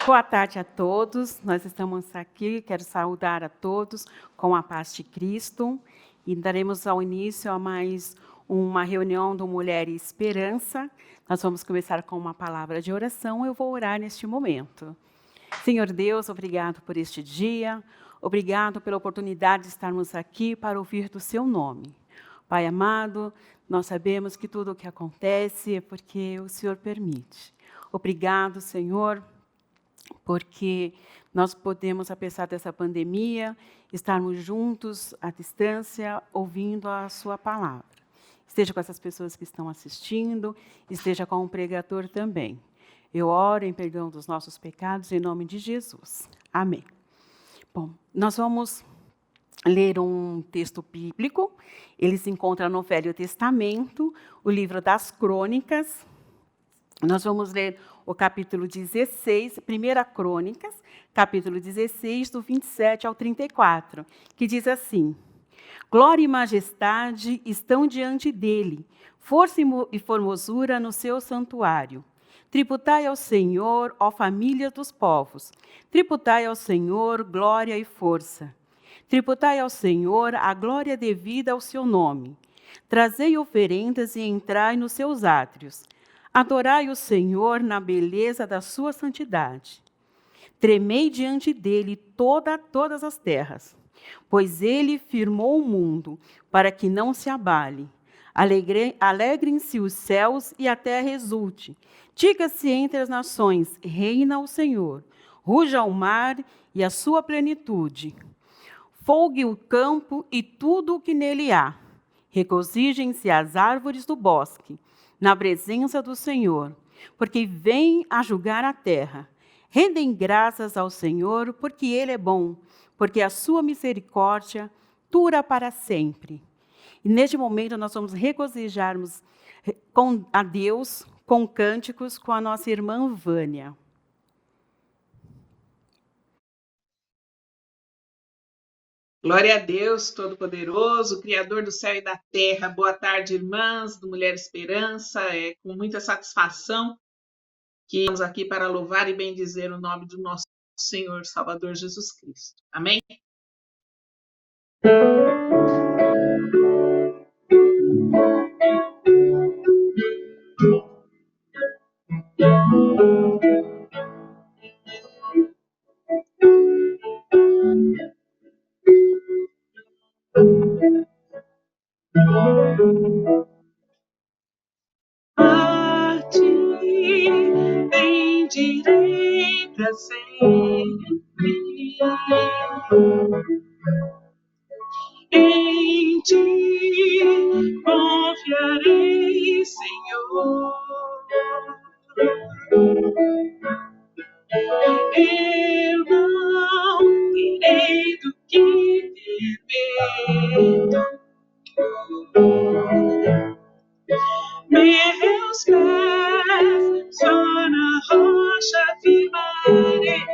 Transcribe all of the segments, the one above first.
Boa tarde a todos, nós estamos aqui, quero saudar a todos com a paz de Cristo e daremos ao início a mais uma reunião do Mulher e Esperança. Nós vamos começar com uma palavra de oração, eu vou orar neste momento. Senhor Deus, obrigado por este dia, obrigado pela oportunidade de estarmos aqui para ouvir do seu nome. Pai amado, nós sabemos que tudo o que acontece é porque o Senhor permite. Obrigado, Senhor, porque nós podemos, apesar dessa pandemia, estarmos juntos à distância, ouvindo a sua palavra. Esteja com essas pessoas que estão assistindo, esteja com o pregador também. Eu oro em perdão dos nossos pecados, em nome de Jesus. Amém. Bom, nós vamos ler um texto bíblico, ele se encontra no Velho Testamento, o livro das Crônicas. Nós vamos ler o capítulo 16, 1 Crônicas, capítulo 16, do 27 ao 34, que diz assim: Glória e majestade estão diante dele, força e formosura no seu santuário. Tributai ao Senhor, ó família dos povos, tributai ao Senhor glória e força. Tributai ao Senhor a glória devida ao seu nome. Trazei oferendas e entrai nos seus átrios. Adorai o Senhor na beleza da sua santidade. Tremei diante dele todas as terras, pois ele firmou o mundo para que não se abale. Alegrem-se os céus e a terra exulte. Diga-se entre as nações, reina o Senhor. Ruja o mar e a sua plenitude. Folgue o campo e tudo o que nele há. Regozijem-se as árvores do bosque, na presença do Senhor, porque vem a julgar a terra. Rendem graças ao Senhor, porque Ele é bom, porque a sua misericórdia dura para sempre. E neste momento nós vamos regozijarmos a Deus com cânticos com a nossa irmã Vânia. Glória a Deus Todo-Poderoso, Criador do céu e da terra. Boa tarde, irmãs do Mulher Esperança. É com muita satisfação que estamos aqui para louvar e bendizer o nome do nosso Senhor Salvador Jesus Cristo. Amém? A ti bendirei para sempre. Em ti confiarei, Senhor. Eu não terei do que temer. Meus pés só na rocha firmarei.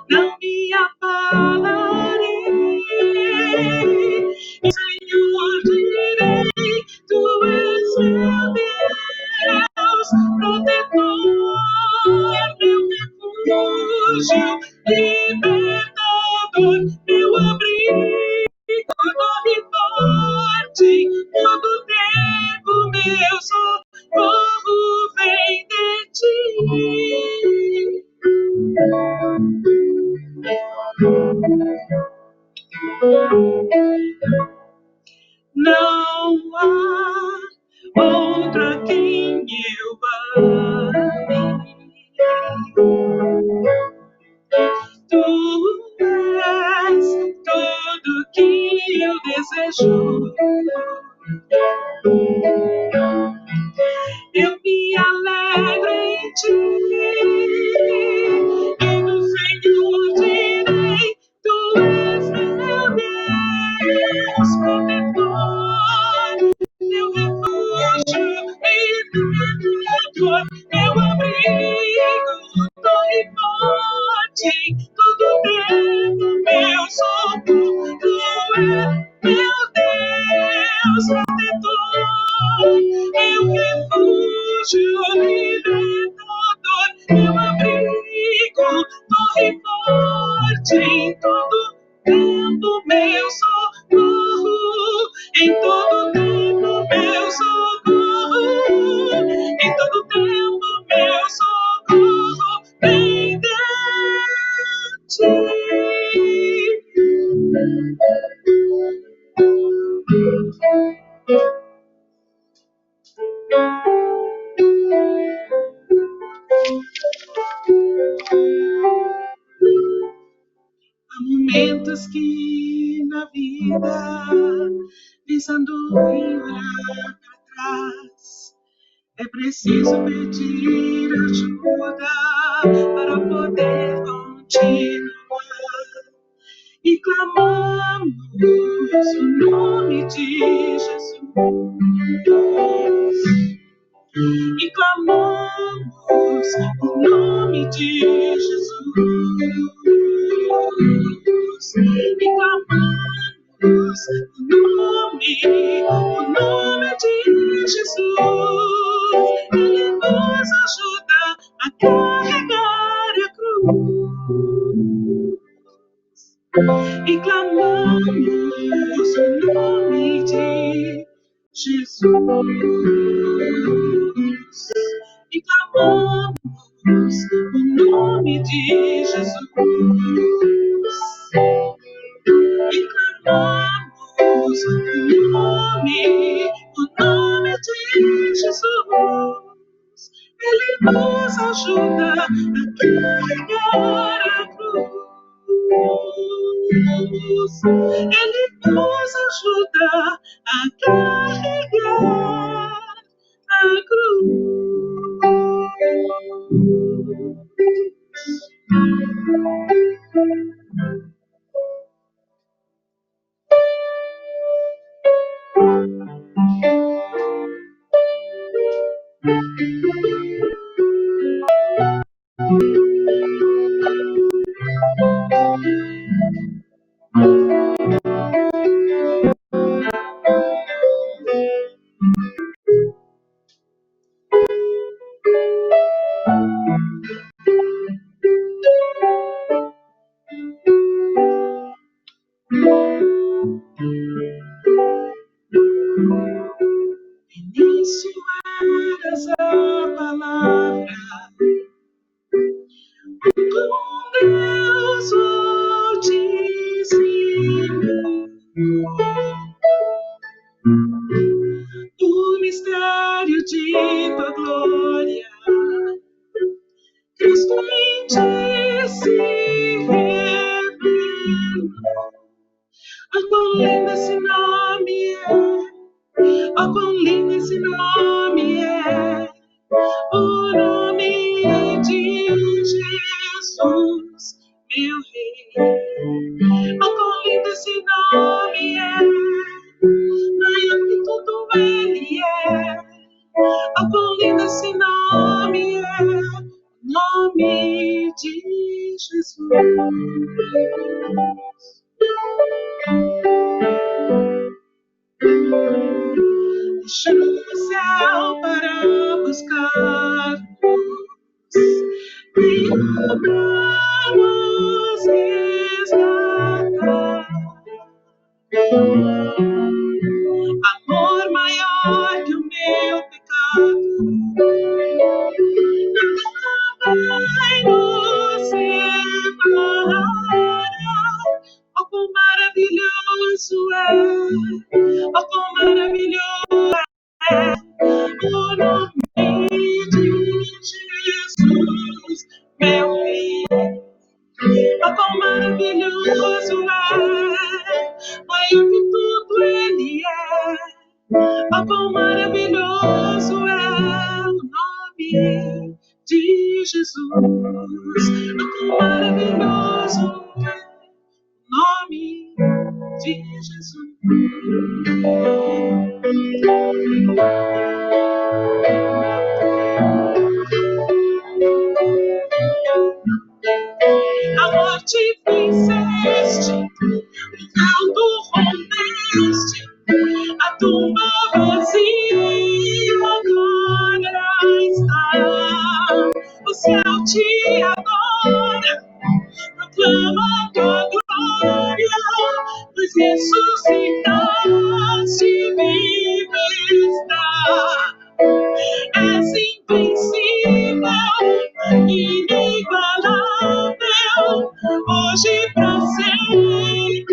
Não me abalarei. Senhor, direi, tu és meu Deus, protetor, meu refúgio, libertador, meu abrigo, torre forte, todo tempo meu socorro vem de ti. Não há outro a quem eu ame. Tu és tudo que eu desejo. Eu me alegro em ti. E do Senhor direi, tu és meu Deus, protetor, meu refúgio e libertador, meu abrigo, torre forte, todo ti em todo tempo, meu socorro. Em todo tempo, meu socorro. Em todo tempo, meu socorro vem de ti. Há momentos que na vida, pensando em olhar para trás, é preciso pedir ajuda para poder continuar. E clamamos o nome de Jesus. E clamamos o nome de Jesus. E clamamos o nome de Jesus. Ele nos ajuda a carregar a cruz. E clamamos o nome de Jesus. E clamamos o nome de Jesus. E clamamos o nome de Jesus. Ele nos ajuda a carregar a cruz. Ele nos ajuda a carregar a início eras a palavra, com Deus Altíssimo. O mistério de tua glória, Cristo em ti se revelou. Oh, quão lindo esse nome é! Oh, quão lindo esse nome é! O nome de Jesus, meu Rei. Oh, quão lindo esse nome é! Maior que tudo ele é. Oh, quão lindo esse nome é! Nome de Jesus. Deixamos o céu para buscar-nos e para nos resgatar. Amor maior que o meu pecado, nada vai nos separar. Oh, quão maravilhoso é! Oh, quão maravilhoso é o nome de Jesus, meu Rei. Oh, quão maravilhoso é! Maior que tudo ele é. Oh, quão maravilhoso é o nome de Jesus. Oh, quão maravilhoso é o nome de Jesus. A morte venceste, o caldo rompeste, a tumba vazia agora está. O céu te adora, proclama ressuscitaste, vivo está. És invencível, inigualável, hoje pra sempre.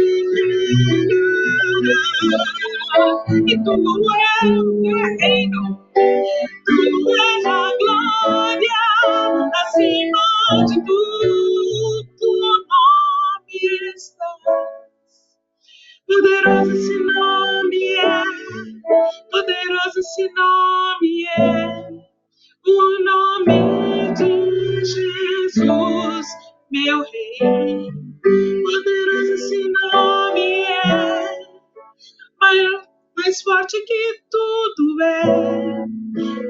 E tu és o teu reino, tu és a glória, acima de tudo, nome estás. Poderoso esse nome é, poderoso esse nome é, o nome de Jesus, meu Rei. Poderoso esse nome é, mais forte que tudo é.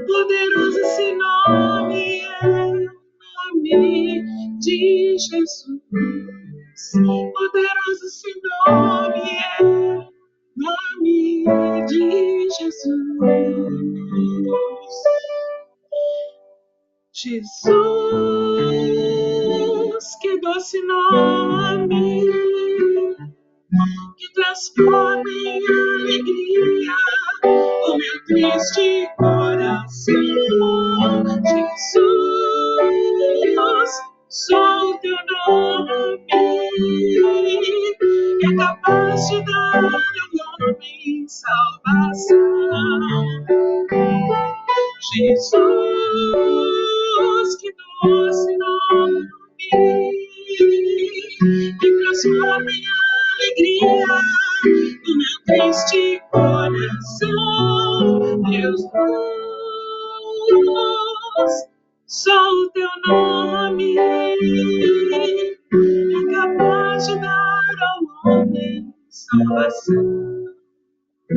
Poderoso esse nome é, o nome de Jesus. Poderoso esse nome é, nome de Jesus. Jesus, que doce nome, que transforma em alegria o meu triste coração. Jesus, sou o teu nome, que é capaz de dar ao homem salvação. Jesus, que doce nome, que transforma em alegria o meu triste coração. Deus, sou o teu nome, é capaz de dar ao homem salvação. É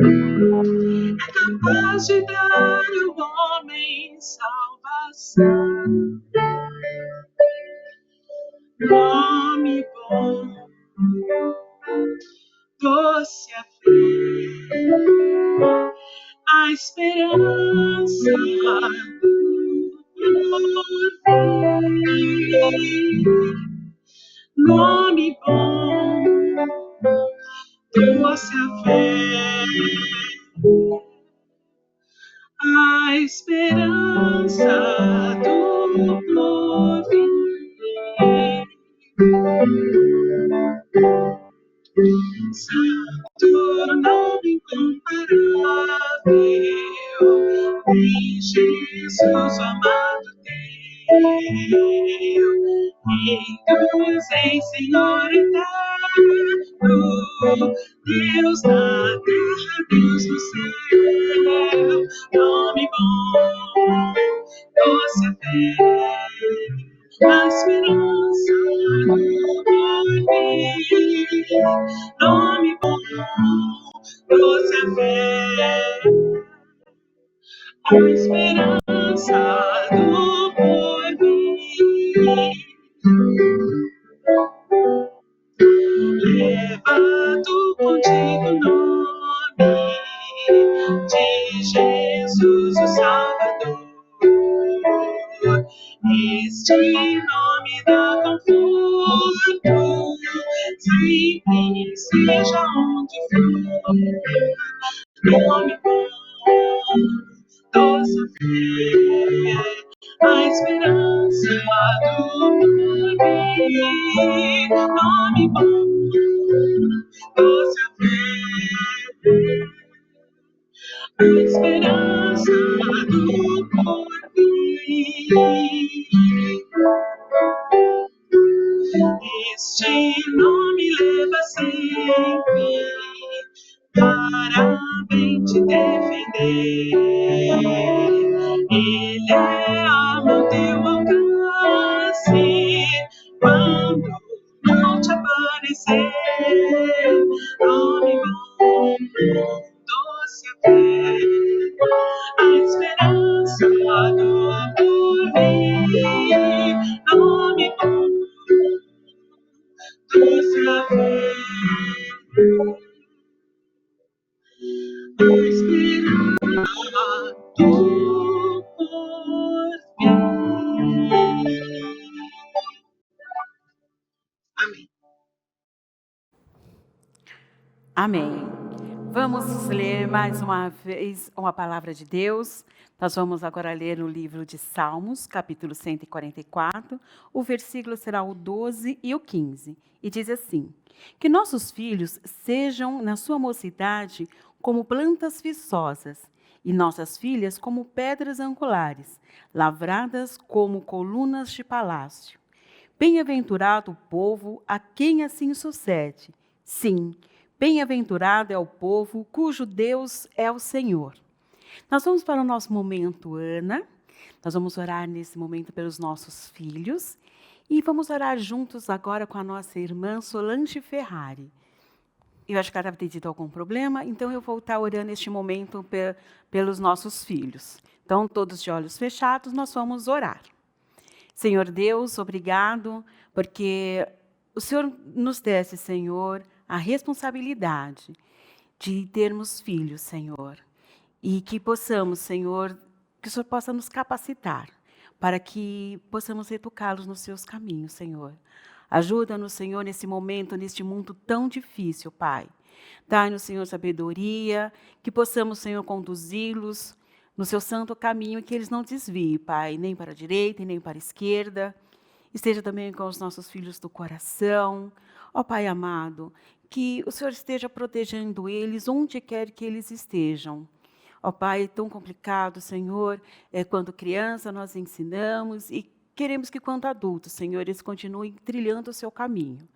capaz de dar ao homem salvação. Nome bom, doce a fé, a esperança por vir. Nome bom, doce a fé, a esperança do porvir. Santo, nome incomparável, em Jesus, o amado teu, Rei dos Reis, Senhor eterno, Deus na terra, Deus no céu. Nome bom, doce a fé, a esperança do porvir. Nome bom, doce a fé, a esperança do porvir. Leva tu contigo o nome de Jesus, o Salvador. Este nome dá conforto, sempre, seja onde for. Nome bom, doce fé, a esperança do porvir. Nome bom, doce fé, a esperança do porvir. Este nome leva sempre para bem te defender. Ele é arma ao teu alcance quando não te aparecer. Nome bom, doce a fé, a esperança do porvir. Nome bom, doce a fé, a esperança do porvir. Amém. Vamos ler mais uma vez uma palavra de Deus. Nós vamos agora ler no livro de Salmos, capítulo 144. O versículo será o 12 e o 15. E diz assim: Que nossos filhos sejam, na sua mocidade, como plantas viçosas, e nossas filhas como pedras angulares, lavradas como colunas de palácio. Bem-aventurado o povo a quem assim sucede. Sim, bem-aventurado é o povo cujo Deus é o Senhor. Nós vamos para o nosso momento, Ana. Nós vamos orar nesse momento pelos nossos filhos. E vamos orar juntos agora com a nossa irmã Solange Ferrari. Eu acho que ela deve ter tido algum problema, então eu vou estar orando neste momento pelos nossos filhos. Então, todos de olhos fechados, nós vamos orar. Senhor Deus, obrigado, porque o Senhor nos desse, Senhor, a responsabilidade de termos filhos, Senhor. E que possamos, Senhor, que o Senhor possa nos capacitar para que possamos educá-los nos seus caminhos, Senhor. Ajuda-nos, Senhor, nesse momento, neste mundo tão difícil, Pai. Dai-nos, Senhor, sabedoria, que possamos, Senhor, conduzi-los no seu santo caminho e que eles não desviem, Pai, nem para a direita e nem para a esquerda. Esteja também com os nossos filhos do coração. Ó Pai amado, que o Senhor esteja protegendo eles onde quer que eles estejam. Ó Pai, é tão complicado, Senhor, quando criança nós ensinamos e queremos que quando adultos, Senhor, eles continuem trilhando o seu caminho.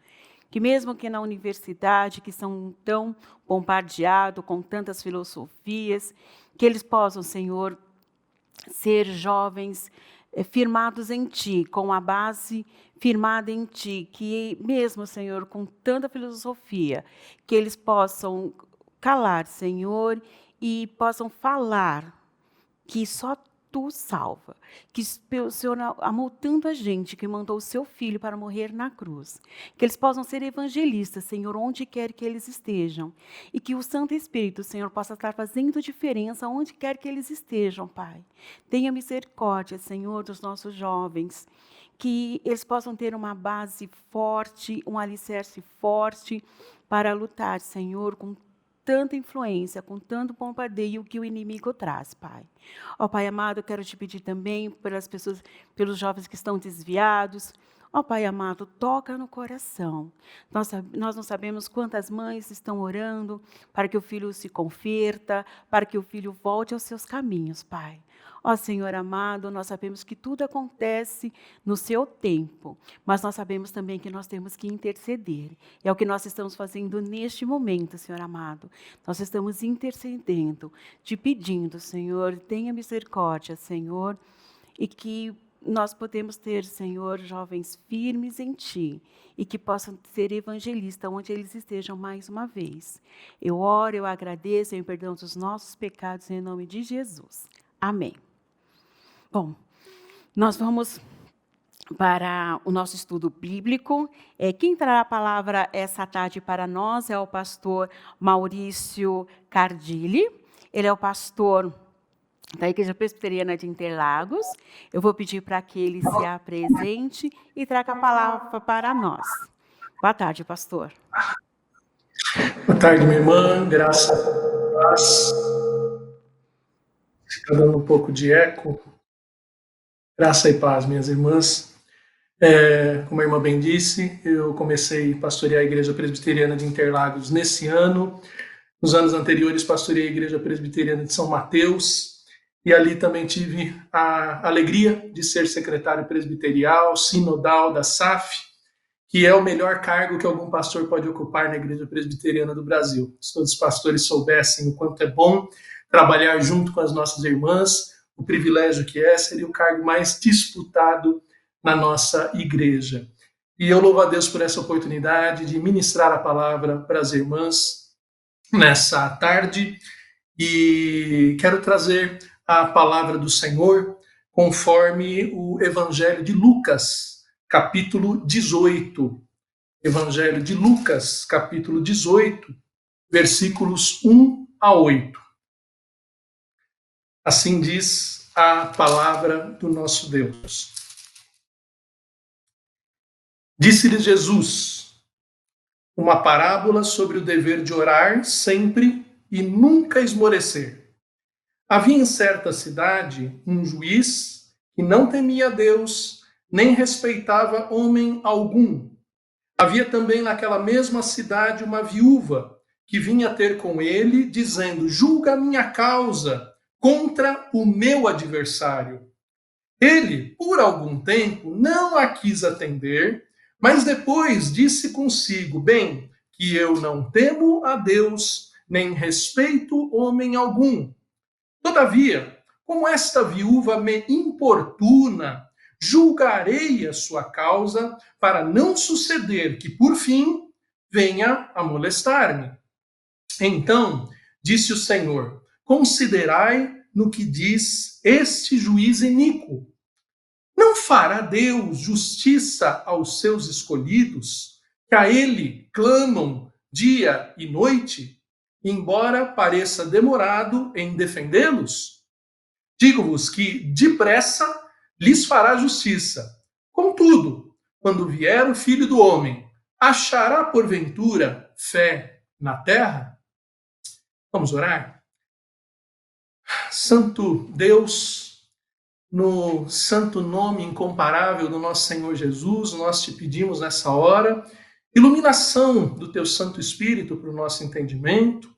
Que mesmo que na universidade, que são tão bombardeados com tantas filosofias, que eles possam, Senhor, ser jovens firmados em Ti, com a base firmada em Ti, que mesmo, Senhor, com tanta filosofia, que eles possam calar, Senhor, e possam falar que só Tu salva, que o Senhor amou tanto a gente que mandou o Seu Filho para morrer na cruz, que eles possam ser evangelistas, Senhor, onde quer que eles estejam, e que o Santo Espírito, Senhor, possa estar fazendo diferença onde quer que eles estejam, Pai. Tenha misericórdia, Senhor, dos nossos jovens, que eles possam ter uma base forte, um alicerce forte para lutar, Senhor, com tanta influência, com tanto bombardeio que o inimigo traz, Pai. Ó Pai amado, eu quero te pedir também pelas pessoas, pelos jovens que estão desviados. Ó Pai amado, toca no coração. Nós não sabemos quantas mães estão orando para que o filho se converta, para que o filho volte aos seus caminhos, Pai. Ó Senhor amado, nós sabemos que tudo acontece no seu tempo, mas nós sabemos também que nós temos que interceder. É o que nós estamos fazendo neste momento, Senhor amado. Nós estamos intercedendo, te pedindo, Senhor, tenha misericórdia, Senhor, e que nós podemos ter, Senhor, jovens firmes em Ti e que possam ser evangelistas onde eles estejam mais uma vez. Eu oro, eu agradeço em perdão dos nossos pecados em nome de Jesus. Amém. Bom, nós vamos para o nosso estudo bíblico. Quem trará a palavra essa tarde para nós é o pastor Maurício Cardilli. Ele é o pastor da Igreja Presbiteriana de Interlagos. Eu vou pedir para que ele se apresente e traga a palavra para nós. Boa tarde, pastor. Boa tarde, minha irmã. Graça e paz. Está dando um pouco de eco. Graça e paz, minhas irmãs. Como a irmã bem disse, eu comecei a pastorear a Igreja Presbiteriana de Interlagos nesse ano. Nos anos anteriores, pastoreei a Igreja Presbiteriana de São Mateus. E ali também tive a alegria de ser secretário presbiterial, sinodal da SAF, que é o melhor cargo que algum pastor pode ocupar na Igreja Presbiteriana do Brasil. Se todos os pastores soubessem o quanto é bom trabalhar junto com as nossas irmãs, o privilégio que seria o cargo mais disputado na nossa igreja. E eu louvo a Deus por essa oportunidade de ministrar a palavra para as irmãs nessa tarde, e quero trazer a palavra do Senhor conforme o Evangelho de Lucas, capítulo 18. Evangelho de Lucas, capítulo 18, versículos 1 a 8. Assim diz a palavra do nosso Deus. Disse-lhes Jesus: uma parábola sobre o dever de orar sempre e nunca esmorecer. Havia em certa cidade um juiz que não temia Deus, nem respeitava homem algum. Havia também naquela mesma cidade uma viúva que vinha ter com ele, dizendo: julga a minha causa contra o meu adversário. Ele, por algum tempo, não a quis atender, mas depois disse consigo: bem, que eu não temo a Deus, nem respeito homem algum. Todavia, como esta viúva me importuna, julgarei a sua causa, para não suceder que, por fim, venha a molestar-me. Então, disse o Senhor: considerai no que diz este juiz iníquo. Não fará Deus justiça aos seus escolhidos, que a ele clamam dia e noite, embora pareça demorado em defendê-los? Digo-vos que depressa lhes fará justiça. Contudo, quando vier o Filho do Homem, achará porventura fé na terra? Vamos orar? Santo Deus, no santo nome incomparável do nosso Senhor Jesus, nós te pedimos nessa hora iluminação do teu Santo Espírito para o nosso entendimento.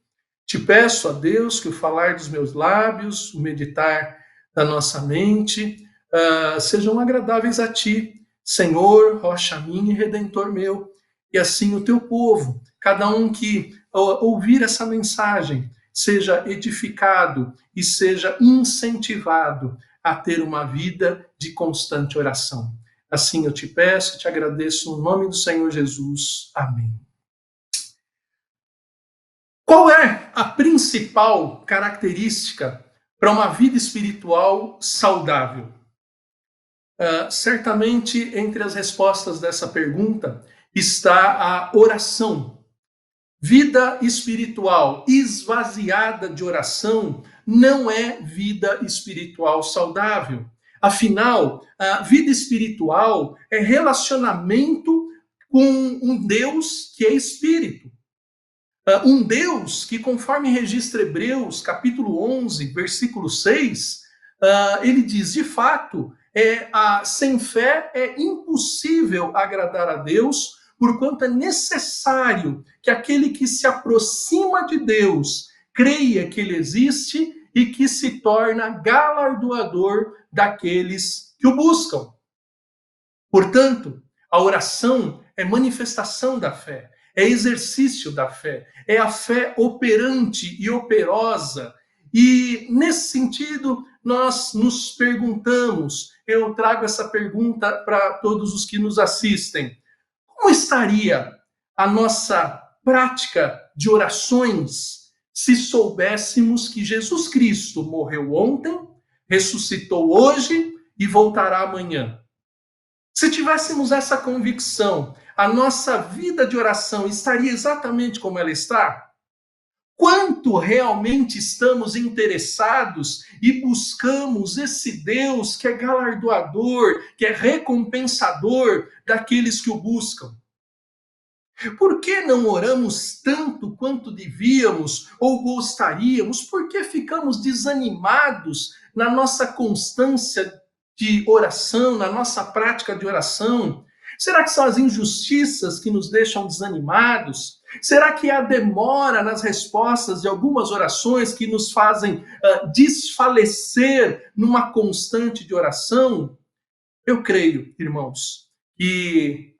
Te peço a Deus que o falar dos meus lábios, o meditar da nossa mente, sejam agradáveis a ti, Senhor, rocha minha e redentor meu. E assim o teu povo, cada um que ouvir essa mensagem, seja edificado e seja incentivado a ter uma vida de constante oração. Assim eu te peço e te agradeço no nome do Senhor Jesus. Amém. Qual é a principal característica para uma vida espiritual saudável? Certamente, entre as respostas dessa pergunta está a oração. Vida espiritual esvaziada de oração não é vida espiritual saudável. Afinal, a vida espiritual é relacionamento com um Deus que é espírito. Um Deus que, conforme registra Hebreus, capítulo 11, versículo 6, ele diz, de fato, sem fé é impossível agradar a Deus, porquanto é necessário que aquele que se aproxima de Deus creia que ele existe e que se torna galardoador daqueles que o buscam. Portanto, a oração é manifestação da fé, é exercício da fé, é a fé operante e operosa. E, nesse sentido, nós nos perguntamos, eu trago essa pergunta para todos os que nos assistem, como estaria a nossa prática de orações se soubéssemos que Jesus Cristo morreu ontem, ressuscitou hoje e voltará amanhã? Se tivéssemos essa convicção, a nossa vida de oração estaria exatamente como ela está? Quanto realmente estamos interessados e buscamos esse Deus que é galardoador, que é recompensador daqueles que o buscam? Por que não oramos tanto quanto devíamos ou gostaríamos? Por que ficamos desanimados na nossa constância de oração, na nossa prática de oração? Será que são as injustiças que nos deixam desanimados? Será que é a demora nas respostas de algumas orações que nos fazem desfalecer numa constante de oração? Eu creio, irmãos, que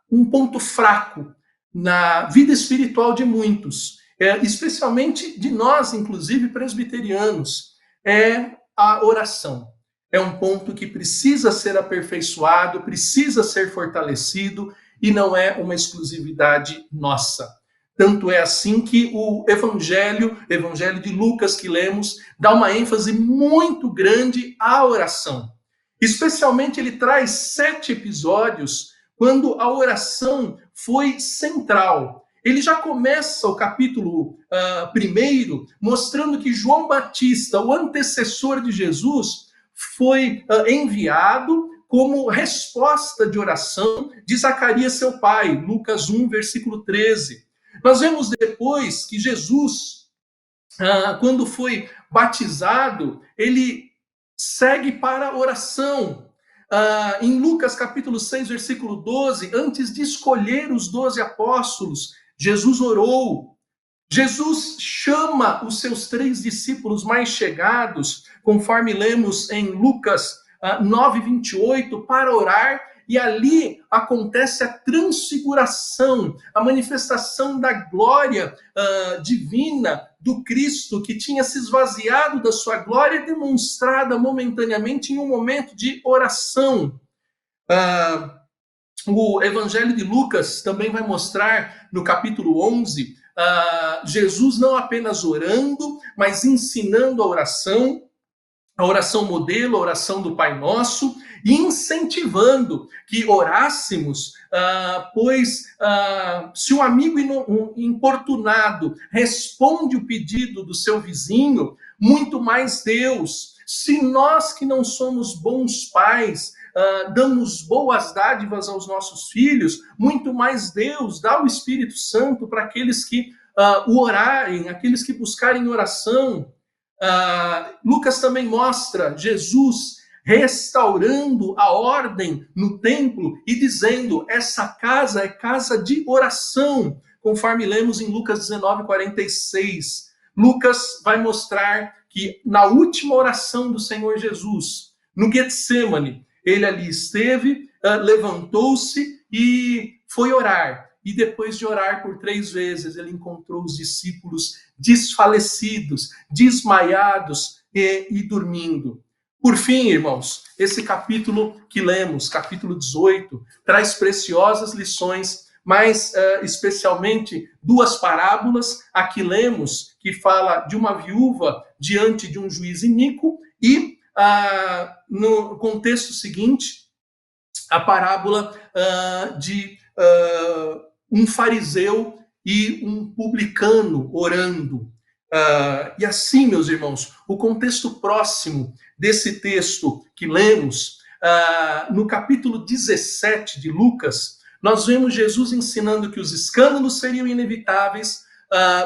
um ponto fraco na vida espiritual de muitos, especialmente de nós, inclusive presbiterianos, é a oração. É um ponto que precisa ser aperfeiçoado, precisa ser fortalecido e não é uma exclusividade nossa. Tanto é assim que o Evangelho de Lucas que lemos, dá uma ênfase muito grande à oração. Especialmente ele traz 7 episódios quando a oração foi central. Ele já começa o capítulo 1 mostrando que João Batista, o antecessor de Jesus, foi enviado como resposta de oração de Zacarias, seu pai, Lucas 1, versículo 13. Nós vemos depois que Jesus, quando foi batizado, ele segue para a oração. Em Lucas capítulo 6, versículo 12, antes de escolher os 12 apóstolos, Jesus orou. Jesus chama os seus 3 discípulos mais chegados, conforme lemos em Lucas 9, 28, para orar, e ali acontece a transfiguração, a manifestação da glória divina do Cristo, que tinha se esvaziado da sua glória, demonstrada momentaneamente em um momento de oração. O Evangelho de Lucas também vai mostrar, no capítulo 11, Jesus não apenas orando, mas ensinando a oração modelo, a oração do Pai Nosso, e incentivando que orássemos, pois se um amigo importunado responde o pedido do seu vizinho, muito mais Deus. Se nós que não somos bons pais, damos boas dádivas aos nossos filhos, muito mais Deus dá o Espírito Santo para aqueles que o orarem, aqueles que buscarem oração. Lucas também mostra Jesus restaurando a ordem no templo e dizendo: essa casa é casa de oração, conforme lemos em Lucas 19, 46. Lucas vai mostrar que na última oração do Senhor Jesus, no Getsêmani, ele ali esteve, levantou-se e foi orar. E depois de orar por 3 vezes, ele encontrou os discípulos desfalecidos, desmaiados e dormindo. Por fim, irmãos, esse capítulo que lemos, capítulo 18, traz preciosas lições, mas especialmente 2 parábolas. Aqui lemos que fala de uma viúva diante de um juiz iníquo e no contexto seguinte, a parábola de um fariseu e um publicano orando. E assim, meus irmãos, o contexto próximo desse texto que lemos, no capítulo 17 de Lucas, nós vemos Jesus ensinando que os escândalos seriam inevitáveis,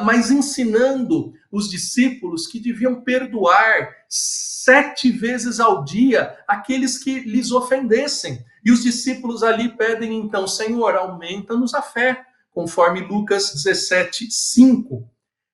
mas ensinando os discípulos que deviam perdoar 7 vezes ao dia aqueles que lhes ofendessem. E os discípulos ali pedem então: Senhor, aumenta-nos a fé, conforme Lucas 17, 5.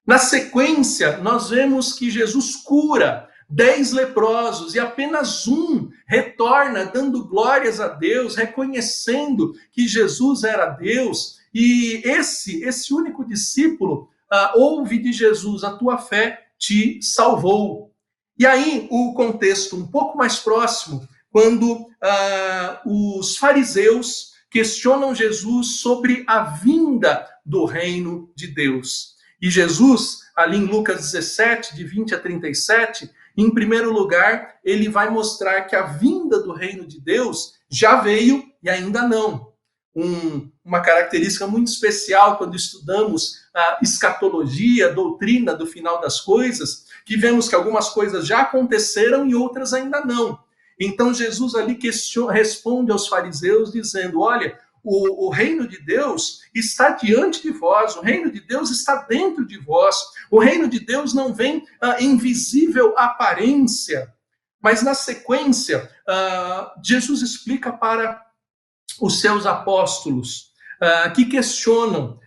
Na sequência, nós vemos que Jesus cura 10 leprosos e apenas um retorna dando glórias a Deus, reconhecendo que Jesus era Deus. E esse único discípulo ouve de Jesus: a tua fé te salvou. E aí o contexto um pouco mais próximo, quando os fariseus questionam Jesus sobre a vinda do reino de Deus. E Jesus, ali em Lucas 17, de 20 a 37, em primeiro lugar, ele vai mostrar que a vinda do reino de Deus já veio e ainda não. Uma característica muito especial quando estudamos a escatologia, a doutrina do final das coisas, que vemos que algumas coisas já aconteceram e outras ainda não. Então Jesus ali responde aos fariseus dizendo: olha, o reino de Deus está diante de vós, o reino de Deus está dentro de vós, o reino de Deus não vem em visível aparência. Mas na sequência, Jesus explica para os seus apóstolos que questionam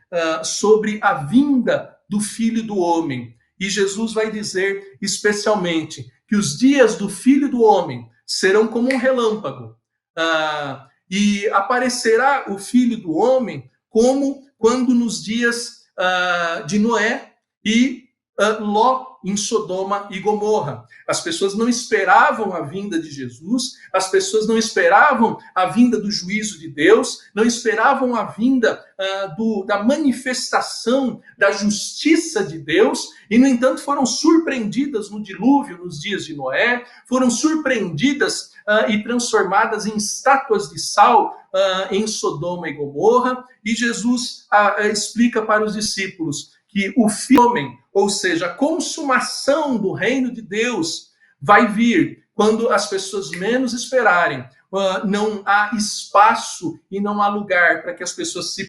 sobre a vinda do Filho do Homem. E Jesus vai dizer especialmente que os dias do Filho do Homem serão como um relâmpago. E aparecerá o Filho do Homem como quando nos dias de Noé e Ló em Sodoma e Gomorra. As pessoas não esperavam a vinda de Jesus, as pessoas não esperavam a vinda do juízo de Deus, não esperavam a vinda da manifestação da justiça de Deus, e, no entanto, foram surpreendidas no dilúvio, nos dias de Noé, foram surpreendidas e transformadas em estátuas de sal em Sodoma e Gomorra, e Jesus explica para os discípulos que o Filho do Homem, ou seja, a consumação do reino de Deus, vai vir quando as pessoas menos esperarem, não há espaço e não há lugar para que as pessoas se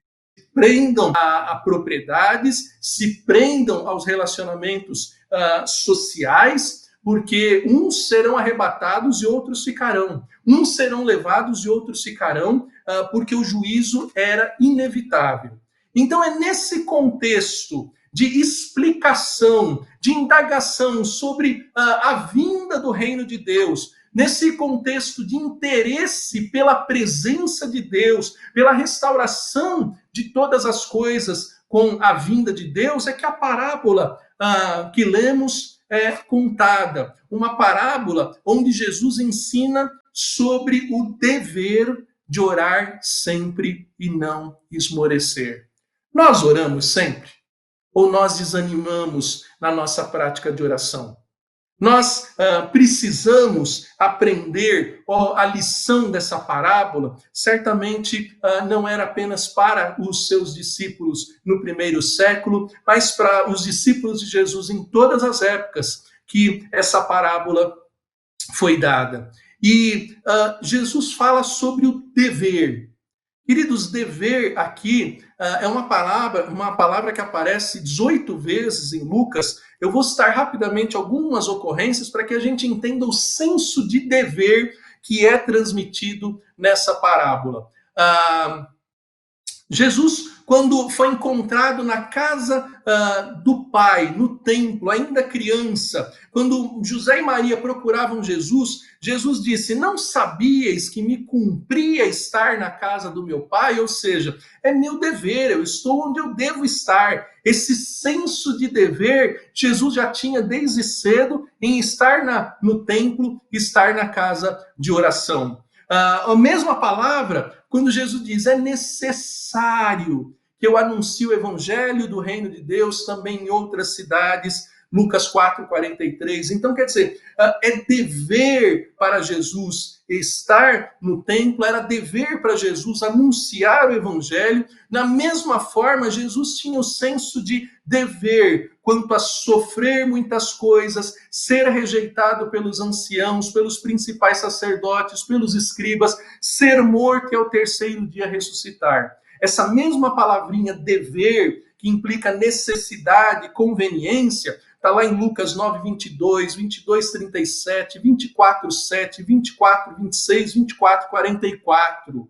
prendam a propriedades, se prendam aos relacionamentos sociais, porque uns serão arrebatados e outros ficarão. Uns serão levados e outros ficarão, porque o juízo era inevitável. Então é nesse contexto de explicação, de indagação sobre a vinda do reino de Deus, nesse contexto de interesse pela presença de Deus, pela restauração de todas as coisas com a vinda de Deus, é que a parábola que lemos é contada. Uma parábola onde Jesus ensina sobre o dever de orar sempre e não esmorecer. Nós oramos sempre? Ou nós desanimamos na nossa prática de oração? Nós precisamos aprender a lição dessa parábola. Certamente não era apenas para os seus discípulos no primeiro século, mas para os discípulos de Jesus em todas as épocas que essa parábola foi dada. E Jesus fala sobre o dever. Queridos, dever aqui é uma palavra que aparece 18 vezes em Lucas. Eu vou citar rapidamente algumas ocorrências para que a gente entenda o senso de dever que é transmitido nessa parábola. Jesus, quando foi encontrado na casa do pai, no templo, ainda criança, quando José e Maria procuravam Jesus, Jesus disse: não sabíeis que me cumpria estar na casa do meu pai? Ou seja, é meu dever, eu estou onde eu devo estar. Esse senso de dever, Jesus já tinha desde cedo em estar no templo, estar na casa de oração. A mesma palavra, quando Jesus diz, é necessário que eu anuncie o evangelho do reino de Deus também em outras cidades, Lucas 4:43. Então, quer dizer, é dever para Jesus estar no templo, era dever para Jesus anunciar o evangelho. Na mesma forma, Jesus tinha o senso de dever quanto a sofrer muitas coisas, ser rejeitado pelos anciãos, pelos principais sacerdotes, pelos escribas, ser morto e ao terceiro dia ressuscitar. Essa mesma palavrinha dever, que implica necessidade, conveniência, está lá em Lucas 9:22, 22:37, 24:7, 24:26, 24:44.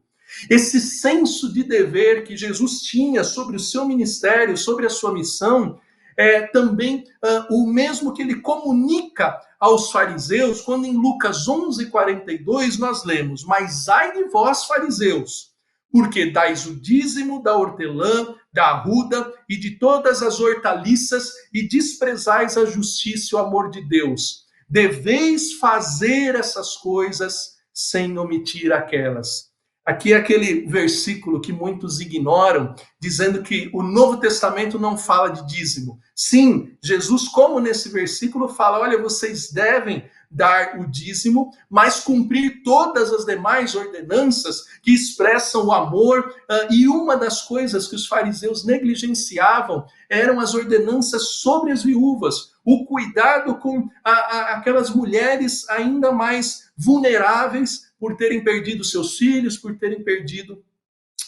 Esse senso de dever que Jesus tinha sobre o seu ministério, sobre a sua missão, é também o mesmo que ele comunica aos fariseus, quando em Lucas 11:42 nós lemos: mas ai de vós, fariseus, porque dais o dízimo da hortelã, da arruda e de todas as hortaliças e desprezais a justiça e o amor de Deus. Deveis fazer essas coisas sem omitir aquelas. Aqui é aquele versículo que muitos ignoram, dizendo que o Novo Testamento não fala de dízimo. Sim, Jesus, como nesse versículo, fala, olha, vocês devem dar o dízimo, mas cumprir todas as demais ordenanças que expressam o amor. E uma das coisas que os fariseus negligenciavam eram as ordenanças sobre as viúvas, o cuidado com aquelas mulheres ainda mais vulneráveis por terem perdido seus filhos, por terem perdido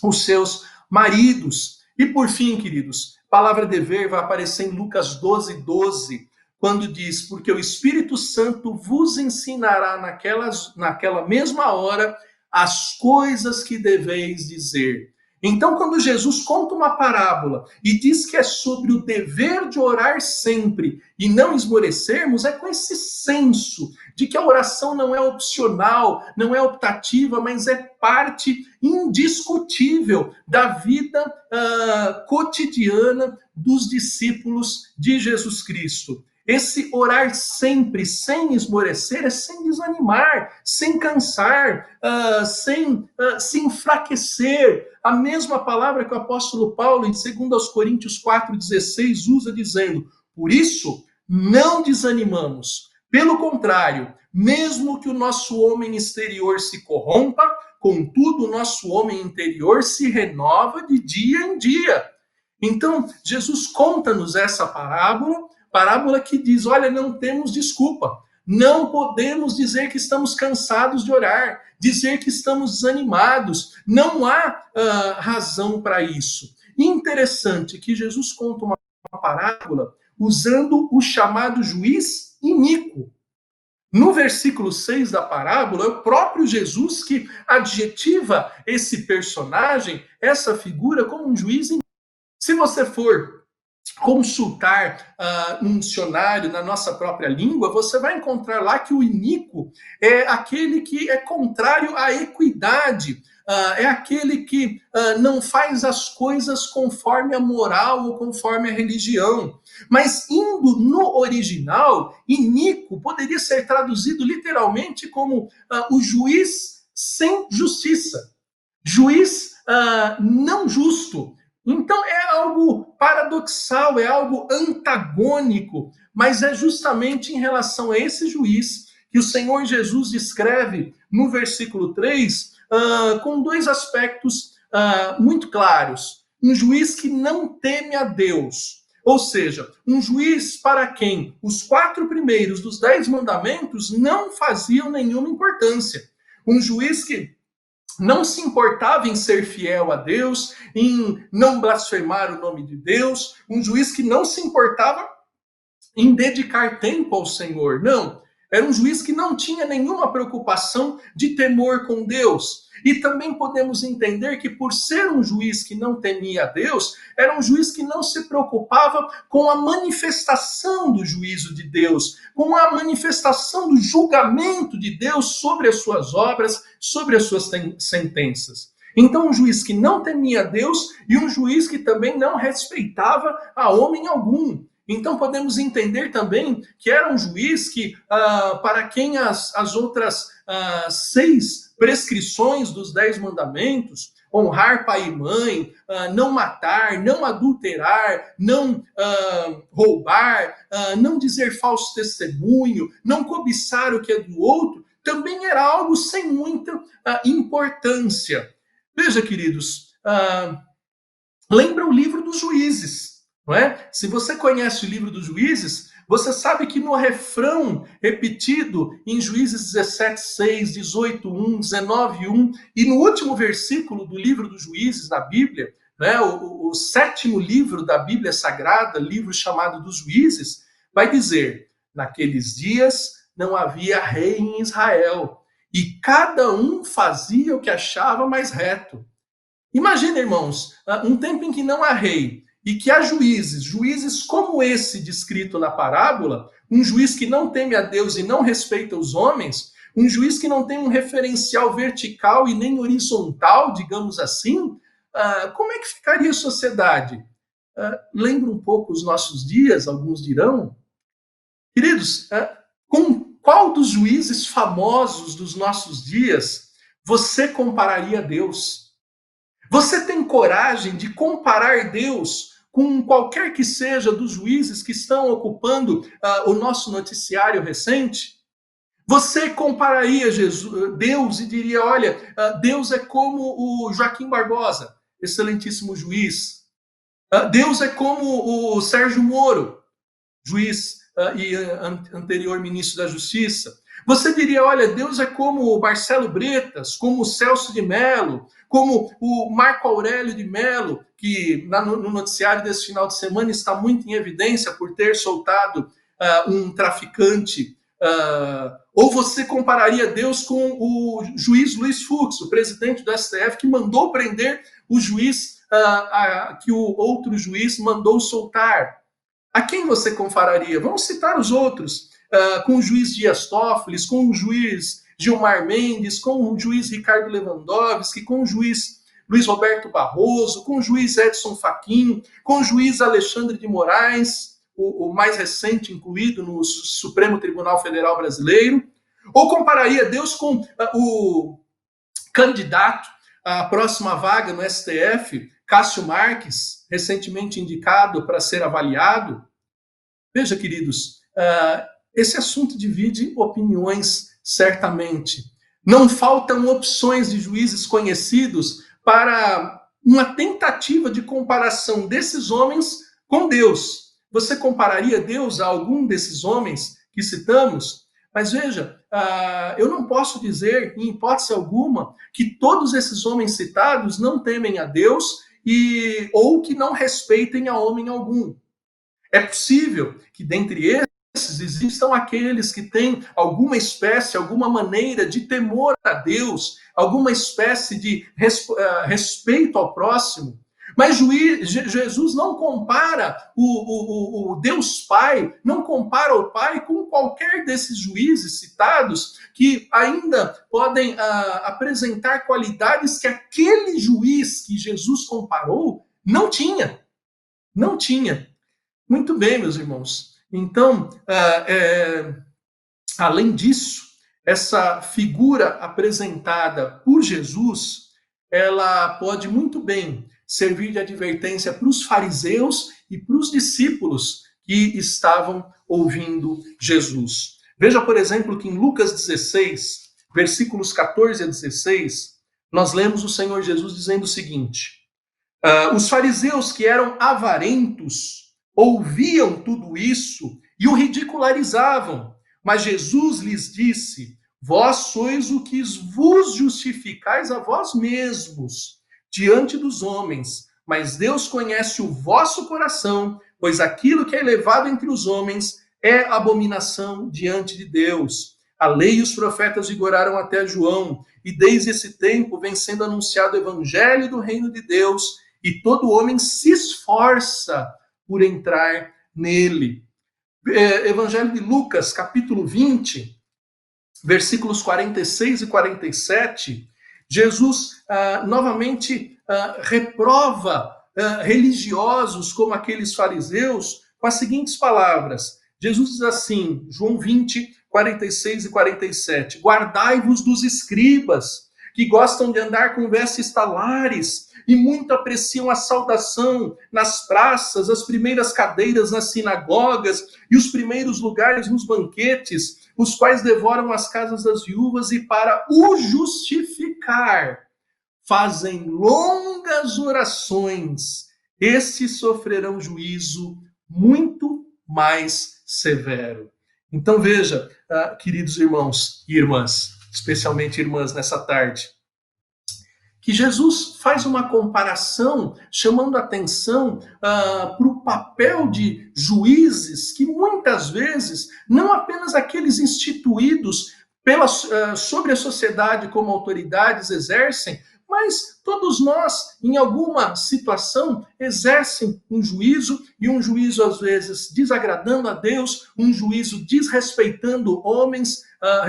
os seus maridos. E por fim, queridos, a palavra dever vai aparecer em Lucas 12:12, quando diz, porque o Espírito Santo vos ensinará naquela mesma hora as coisas que deveis dizer. Então, quando Jesus conta uma parábola e diz que é sobre o dever de orar sempre e não esmorecermos, é com esse senso de que a oração não é opcional, não é optativa, mas é parte indiscutível da vida cotidiana dos discípulos de Jesus Cristo. Esse orar sempre, sem esmorecer, é sem desanimar, sem cansar, sem se enfraquecer. A mesma palavra que o apóstolo Paulo, em 2 Coríntios 4,16, usa dizendo, por isso, não desanimamos. Pelo contrário, mesmo que o nosso homem exterior se corrompa, contudo, o nosso homem interior se renova de dia em dia. Então, Jesus conta-nos essa parábola que diz, olha, não temos desculpa. Não podemos dizer que estamos cansados de orar, dizer que estamos desanimados. Não há razão para isso. Interessante que Jesus conta uma parábola usando o chamado juiz iníquo. No versículo 6 da parábola, é o próprio Jesus que adjetiva esse personagem, essa figura, como um juiz iníquo. Se você for consultar um dicionário na nossa própria língua, você vai encontrar lá que o iníquo é aquele que é contrário à equidade, é aquele que não faz as coisas conforme a moral ou conforme a religião. Mas indo no original, iníquo poderia ser traduzido literalmente como o juiz sem justiça, juiz não justo. Então é algo paradoxal, é algo antagônico, mas é justamente em relação a esse juiz que o Senhor Jesus descreve no versículo 3, com dois aspectos muito claros. Um juiz que não teme a Deus, ou seja, um juiz para quem os 4 primeiros dos 10 mandamentos não faziam nenhuma importância. Um juiz que não se importava em ser fiel a Deus, em não blasfemar o nome de Deus, um juiz que não se importava em dedicar tempo ao Senhor. Não, era um juiz que não tinha nenhuma preocupação de temor com Deus. E também podemos entender que, por ser um juiz que não temia a Deus, era um juiz que não se preocupava com a manifestação do juízo de Deus, com a manifestação do julgamento de Deus sobre as suas obras, sobre as suas sentenças. Então, um juiz que não temia a Deus e um juiz que também não respeitava a homem algum. Então, podemos entender também que era um juiz que, para quem as outras 6 prescrições dos 10 mandamentos, honrar pai e mãe, não matar, não adulterar, não roubar, não dizer falso testemunho, não cobiçar o que é do outro, também era algo sem muita importância. Veja, queridos, lembra o livro dos Juízes. Não é? Se você conhece o livro dos Juízes, você sabe que no refrão repetido em Juízes 17:6, 18:1, 19:1 e no último versículo do livro dos Juízes na Bíblia, né, o 7º livro da Bíblia Sagrada, livro chamado dos Juízes, vai dizer: naqueles dias não havia rei em Israel e cada um fazia o que achava mais reto. Imagina, irmãos, um tempo em que não há rei e que há juízes como esse descrito na parábola, um juiz que não teme a Deus e não respeita os homens, um juiz que não tem um referencial vertical e nem horizontal, digamos assim, como é que ficaria a sociedade? Lembra um pouco os nossos dias, alguns dirão? Queridos, com qual dos juízes famosos dos nossos dias você compararia a Deus? Você tem coragem de comparar Deus com qualquer que seja dos juízes que estão ocupando o nosso noticiário recente? Você compararia Deus e diria, olha, Deus é como o Joaquim Barbosa, excelentíssimo juiz. Deus é como o Sérgio Moro, juiz e anterior ministro da Justiça. Você diria, olha, Deus é como o Marcelo Bretas, como o Celso de Mello, como o Marco Aurélio de Mello, que no noticiário desse final de semana está muito em evidência por ter soltado um traficante. Ou você compararia Deus com o juiz Luiz Fux, o presidente do STF, que mandou prender o juiz que o outro juiz mandou soltar. A quem você compararia? Vamos citar os outros. Com o juiz Dias Toffoli, com o juiz Gilmar Mendes, com o juiz Ricardo Lewandowski, com o juiz Luiz Roberto Barroso, com o juiz Edson Fachin, com o juiz Alexandre de Moraes, o mais recente incluído no Supremo Tribunal Federal Brasileiro, ou compararia Deus com o candidato à próxima vaga no STF, Cássio Marques, recentemente indicado para ser avaliado? Veja, queridos, esse assunto divide opiniões, certamente. Não faltam opções de juízes conhecidos para uma tentativa de comparação desses homens com Deus. Você compararia Deus a algum desses homens que citamos? Mas veja, eu não posso dizer, em hipótese alguma, que todos esses homens citados não temem a Deus ou que não respeitem a homem algum. É possível que dentre esses existam aqueles que têm alguma espécie, alguma maneira de temor a Deus, alguma espécie de respeito ao próximo. Mas Jesus não compara o Deus Pai, não compara o Pai com qualquer desses juízes citados que ainda podem apresentar qualidades que aquele juiz que Jesus comparou não tinha. Não tinha. Muito bem, meus irmãos. Então, além disso, essa figura apresentada por Jesus, ela pode muito bem servir de advertência para os fariseus e para os discípulos que estavam ouvindo Jesus. Veja, por exemplo, que em Lucas 16, versículos 14 a 16, nós lemos o Senhor Jesus dizendo o seguinte: os fariseus que eram avarentos ouviam tudo isso e o ridicularizavam. Mas Jesus lhes disse: vós sois o que vos justificais a vós mesmos diante dos homens, mas Deus conhece o vosso coração, pois aquilo que é elevado entre os homens é abominação diante de Deus. A lei e os profetas vigoraram até João, e desde esse tempo vem sendo anunciado o evangelho do reino de Deus, e todo homem se esforça por entrar nele. Evangelho de Lucas, capítulo 20, versículos 46 e 47, Jesus novamente reprova religiosos como aqueles fariseus com as seguintes palavras. Jesus diz assim, João 20, 46 e 47, guardai-vos dos escribas, que gostam de andar com vestes talares, e muito apreciam a saudação nas praças, as primeiras cadeiras nas sinagogas e os primeiros lugares nos banquetes, os quais devoram as casas das viúvas e para o justificar fazem longas orações. Esses sofrerão juízo muito mais severo. Então veja, queridos irmãos e irmãs, especialmente irmãs nessa tarde, que Jesus faz uma comparação chamando atenção para o papel de juízes que muitas vezes, não apenas aqueles instituídos sobre a sociedade como autoridades exercem, mas todos nós, em alguma situação, exercem um juízo, e um juízo às vezes desagradando a Deus, um juízo desrespeitando homens,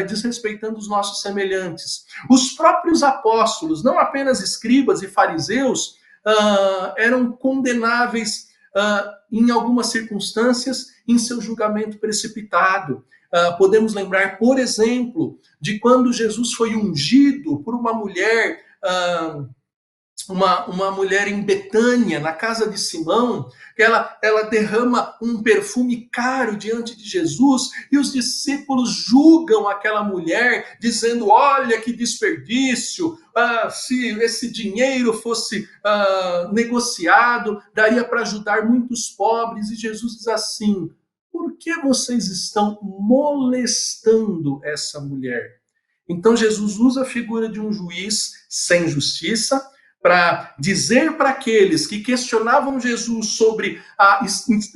desrespeitando os nossos semelhantes. Os próprios apóstolos, não apenas escribas e fariseus, eram condenáveis em algumas circunstâncias em seu julgamento precipitado. Podemos lembrar, por exemplo, de quando Jesus foi ungido por uma mulher, uma mulher em Betânia, na casa de Simão, que ela derrama um perfume caro diante de Jesus, e os discípulos julgam aquela mulher, dizendo, olha que desperdício, se esse dinheiro fosse negociado, daria para ajudar muitos pobres, e Jesus diz assim, por que vocês estão molestando essa mulher? Então Jesus usa a figura de um juiz sem justiça para dizer para aqueles que questionavam Jesus sobre a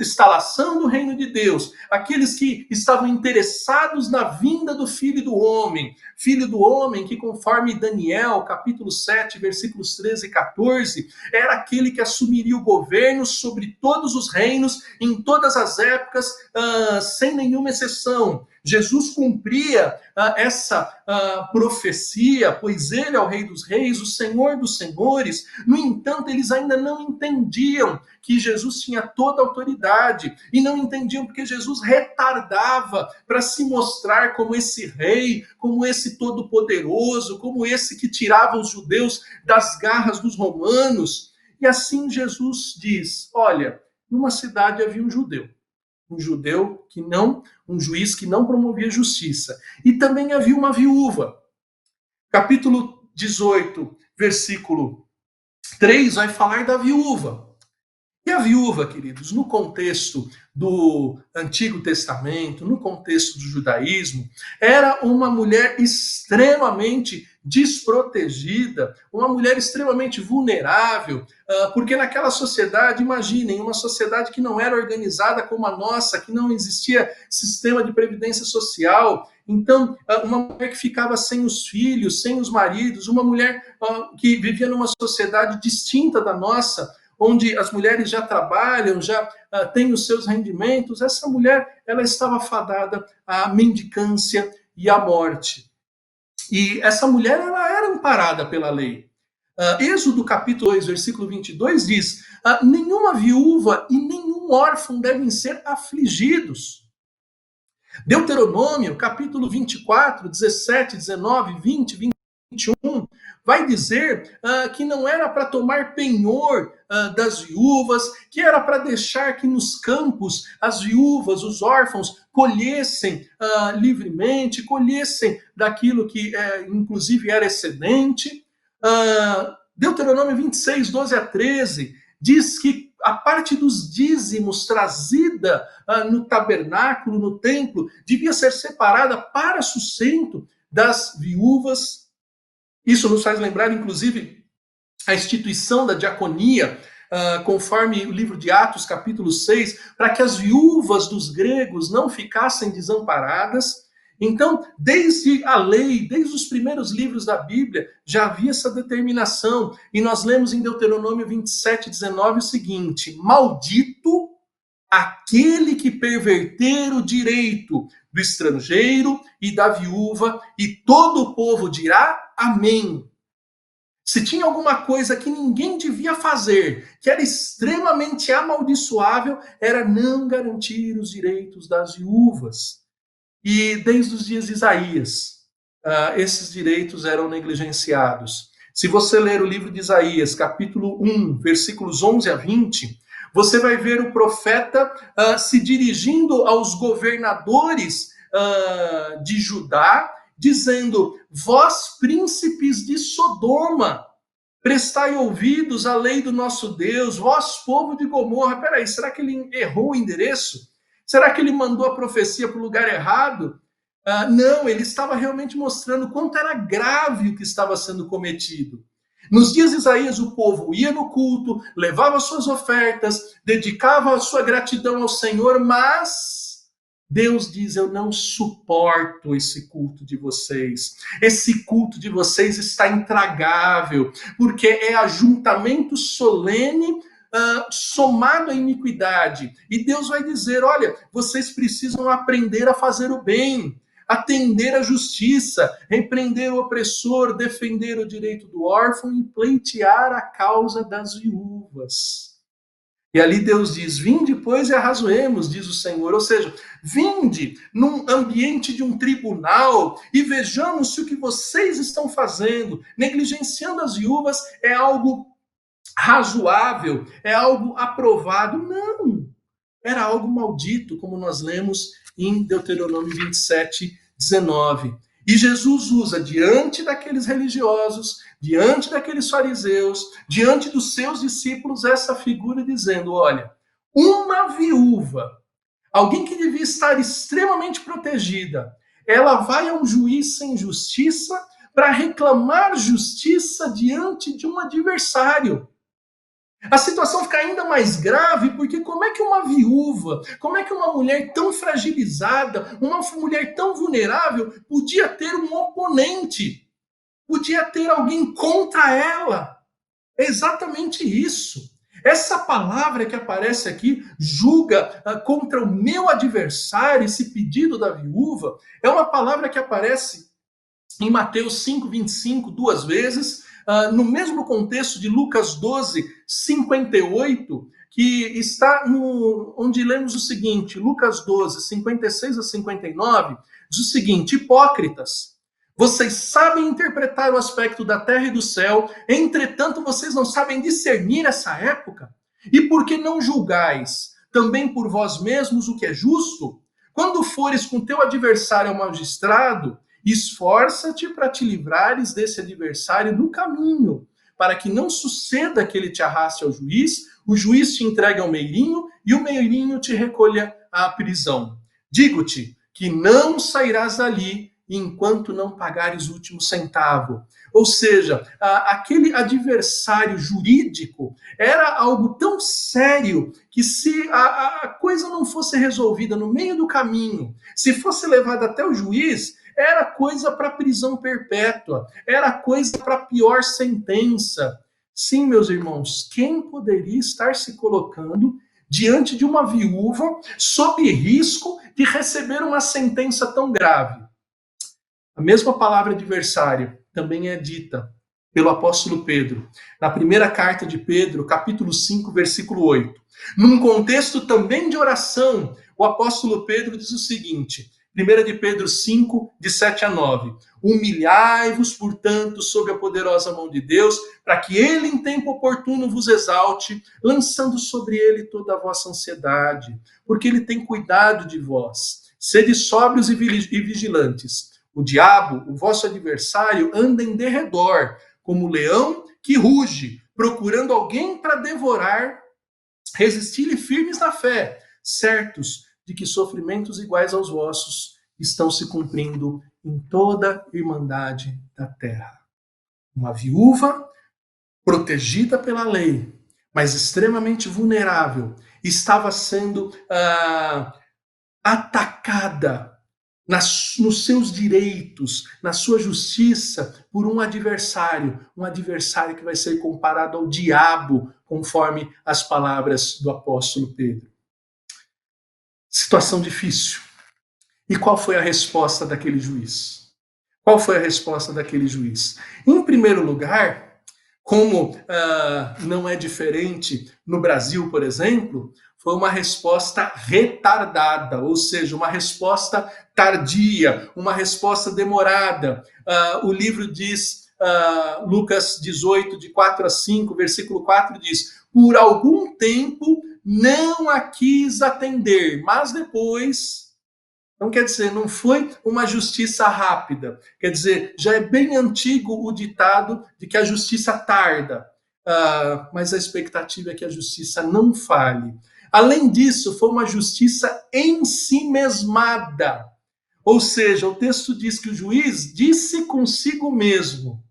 instalação do reino de Deus, aqueles que estavam interessados na vinda do Filho do Homem que conforme Daniel, capítulo 7, versículos 13 e 14, era aquele que assumiria o governo sobre todos os reinos, em todas as épocas, sem nenhuma exceção. Jesus cumpria essa profecia, pois ele é o Rei dos Reis, o Senhor dos Senhores. No entanto, eles ainda não entendiam que Jesus tinha toda a autoridade, e não entendiam porque Jesus retardava para se mostrar como esse rei, como esse todo-poderoso, como esse que tirava os judeus das garras dos romanos. E assim Jesus diz, olha, numa cidade havia um judeu um juiz que não promovia justiça. E também havia uma viúva. Capítulo 18, versículo 3, vai falar da viúva. E a viúva, queridos, no contexto do Antigo Testamento, no contexto do judaísmo, era uma mulher extremamente desprotegida, uma mulher extremamente vulnerável, porque naquela sociedade, imaginem, uma sociedade que não era organizada como a nossa, que não existia sistema de previdência social. Então, uma mulher que ficava sem os filhos, sem os maridos, uma mulher que vivia numa sociedade distinta da nossa, onde as mulheres já trabalham, já têm os seus rendimentos, essa mulher, ela estava fadada à mendicância e à morte. E essa mulher, ela era amparada pela lei. Êxodo capítulo 2, versículo 22 diz, nenhuma viúva e nenhum órfão devem ser afligidos. Deuteronômio capítulo 24, 17, 19, 20, 21, vai dizer que não era para tomar penhor das viúvas, que era para deixar que nos campos as viúvas, os órfãos, colhessem livremente, colhessem daquilo que inclusive era excedente. Deuteronômio 26, 12 a 13, diz que a parte dos dízimos trazida no tabernáculo, no templo, devia ser separada para sustento das viúvas. Isso nos faz lembrar, inclusive, a instituição da diaconia, conforme o livro de Atos, capítulo 6, para que as viúvas dos gregos não ficassem desamparadas. Então, desde a lei, desde os primeiros livros da Bíblia, já havia essa determinação. E nós lemos em Deuteronômio 27, 19 o seguinte: maldito aquele que perverter o direito do estrangeiro e da viúva, e todo o povo dirá amém. Se tinha alguma coisa que ninguém devia fazer, que era extremamente amaldiçoável, era não garantir os direitos das viúvas. E desde os dias de Isaías, esses direitos eram negligenciados. Se você ler o livro de Isaías, capítulo 1, versículos 11 a 20, você vai ver o profeta se dirigindo aos governadores de Judá, dizendo: vós, príncipes de Sodoma, prestai ouvidos à lei do nosso Deus, vós, povo de Gomorra. Peraí, será que ele errou o endereço? Será que ele mandou a profecia para o lugar errado? Não, ele estava realmente mostrando quanto era grave o que estava sendo cometido. Nos dias de Isaías, o povo ia no culto, levava suas ofertas, dedicava a sua gratidão ao Senhor, mas Deus diz: eu não suporto esse culto de vocês. Esse culto de vocês está intragável, porque é ajuntamento solene somado à iniquidade. E Deus vai dizer: olha, vocês precisam aprender a fazer o bem, atender à justiça, repreender o opressor, defender o direito do órfão e pleitear a causa das viúvas. E ali Deus diz: vinde, pois, e arrazoemos, diz o Senhor. Ou seja, vinde num ambiente de um tribunal e vejamos se o que vocês estão fazendo, negligenciando as viúvas, é algo razoável, é algo aprovado. Não, era algo maldito, como nós lemos em Deuteronômio 27, 19. E Jesus usa, diante daqueles religiosos, diante daqueles fariseus, diante dos seus discípulos, essa figura dizendo: olha, uma viúva, alguém que devia estar extremamente protegida, ela vai a um juiz sem justiça para reclamar justiça diante de um adversário. A situação fica ainda mais grave porque como é que uma viúva, como é que uma mulher tão fragilizada, uma mulher tão vulnerável podia ter um oponente, podia ter alguém contra ela? É exatamente isso. Essa palavra que aparece aqui, julga contra o meu adversário, esse pedido da viúva, é uma palavra que aparece em Mateus 5, 25, duas vezes, no mesmo contexto de Lucas 12, 58, que está onde lemos o seguinte, Lucas 12, 56 a 59, diz o seguinte: hipócritas, vocês sabem interpretar o aspecto da terra e do céu, entretanto vocês não sabem discernir essa época? E por que não julgais também por vós mesmos o que é justo? Quando fores com teu adversário ao magistrado, esforça-te para te livrares desse adversário no caminho, para que não suceda que ele te arraste ao juiz, o juiz te entregue ao meirinho e o meirinho te recolha à prisão. Digo-te que não sairás dali enquanto não pagares o último centavo. Ou seja, aquele adversário jurídico era algo tão sério que se a coisa não fosse resolvida no meio do caminho, se fosse levada até o juiz, era coisa para prisão perpétua, era coisa para pior sentença. Sim, meus irmãos, quem poderia estar se colocando diante de uma viúva sob risco de receber uma sentença tão grave? A mesma palavra adversário também é dita pelo apóstolo Pedro, na primeira carta de Pedro, capítulo 5, versículo 8. Num contexto também de oração, o apóstolo Pedro diz o seguinte, 1 de Pedro 5, de 7 a 9. Humilhai-vos, portanto, sob a poderosa mão de Deus, para que ele em tempo oportuno vos exalte, lançando sobre ele toda a vossa ansiedade, porque ele tem cuidado de vós. Sede sóbrios e vigilantes. O diabo, o vosso adversário, anda em derredor, como um leão que ruge, procurando alguém para devorar. Resistir-lhe firmes na fé, certos de que sofrimentos iguais aos vossos estão se cumprindo em toda a irmandade da terra. Uma viúva protegida pela lei, mas extremamente vulnerável, estava sendo atacada nos seus direitos, na sua justiça, por um adversário que vai ser comparado ao diabo, conforme as palavras do apóstolo Pedro. Situação difícil. E qual foi a resposta daquele juiz? Qual foi a resposta daquele juiz? Em primeiro lugar, como não é diferente no Brasil, por exemplo, foi uma resposta retardada, ou seja, uma resposta tardia, uma resposta demorada. O livro diz, Lucas 18, de 4 a 5, versículo 4 diz, por algum tempo não a quis atender, mas depois... Então, quer dizer, não foi uma justiça rápida. Quer dizer, já é bem antigo o ditado de que a justiça tarda, mas a expectativa é que a justiça não falhe. Além disso, foi uma justiça ensimesmada. Ou seja, o texto diz que o juiz disse consigo mesmo.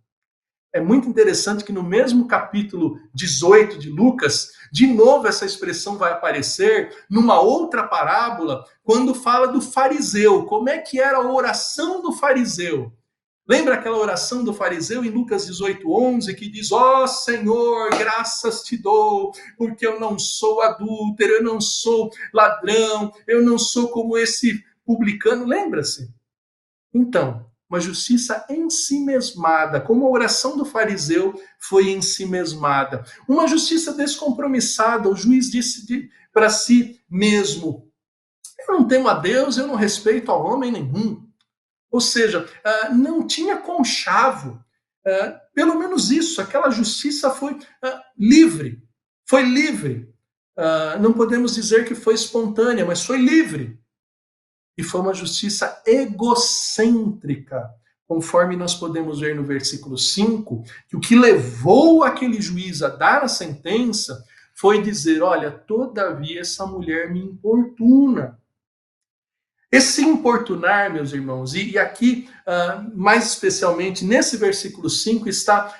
É muito interessante que no mesmo capítulo 18 de Lucas, de novo essa expressão vai aparecer numa outra parábola, quando fala do fariseu. Como é que era a oração do fariseu? Lembra aquela oração do fariseu em Lucas 18:11, que diz, ó Senhor, graças te dou, porque eu não sou adúltero, eu não sou ladrão, eu não sou como esse publicano. Lembra-se? Então, uma justiça ensimesmada, como a oração do fariseu foi ensimesmada. Uma justiça descompromissada, o juiz disse para si mesmo, eu não temo a Deus, eu não respeito a homem nenhum. Ou seja, não tinha conchavo. Pelo menos isso, aquela justiça foi livre. Foi livre. Não podemos dizer que foi espontânea, mas foi livre. E foi uma justiça egocêntrica, conforme nós podemos ver no versículo 5, que o que levou aquele juiz a dar a sentença foi dizer, olha, todavia essa mulher me importuna. Esse importunar, meus irmãos, e aqui, mais especialmente nesse versículo 5, está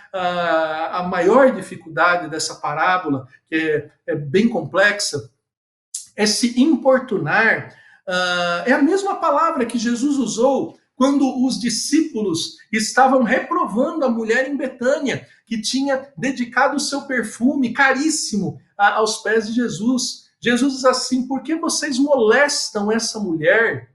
a maior dificuldade dessa parábola, que é bem complexa. Esse importunar é a mesma palavra que Jesus usou quando os discípulos estavam reprovando a mulher em Betânia, que tinha dedicado o seu perfume caríssimo aos pés de Jesus. Jesus diz assim, por que vocês molestam essa mulher?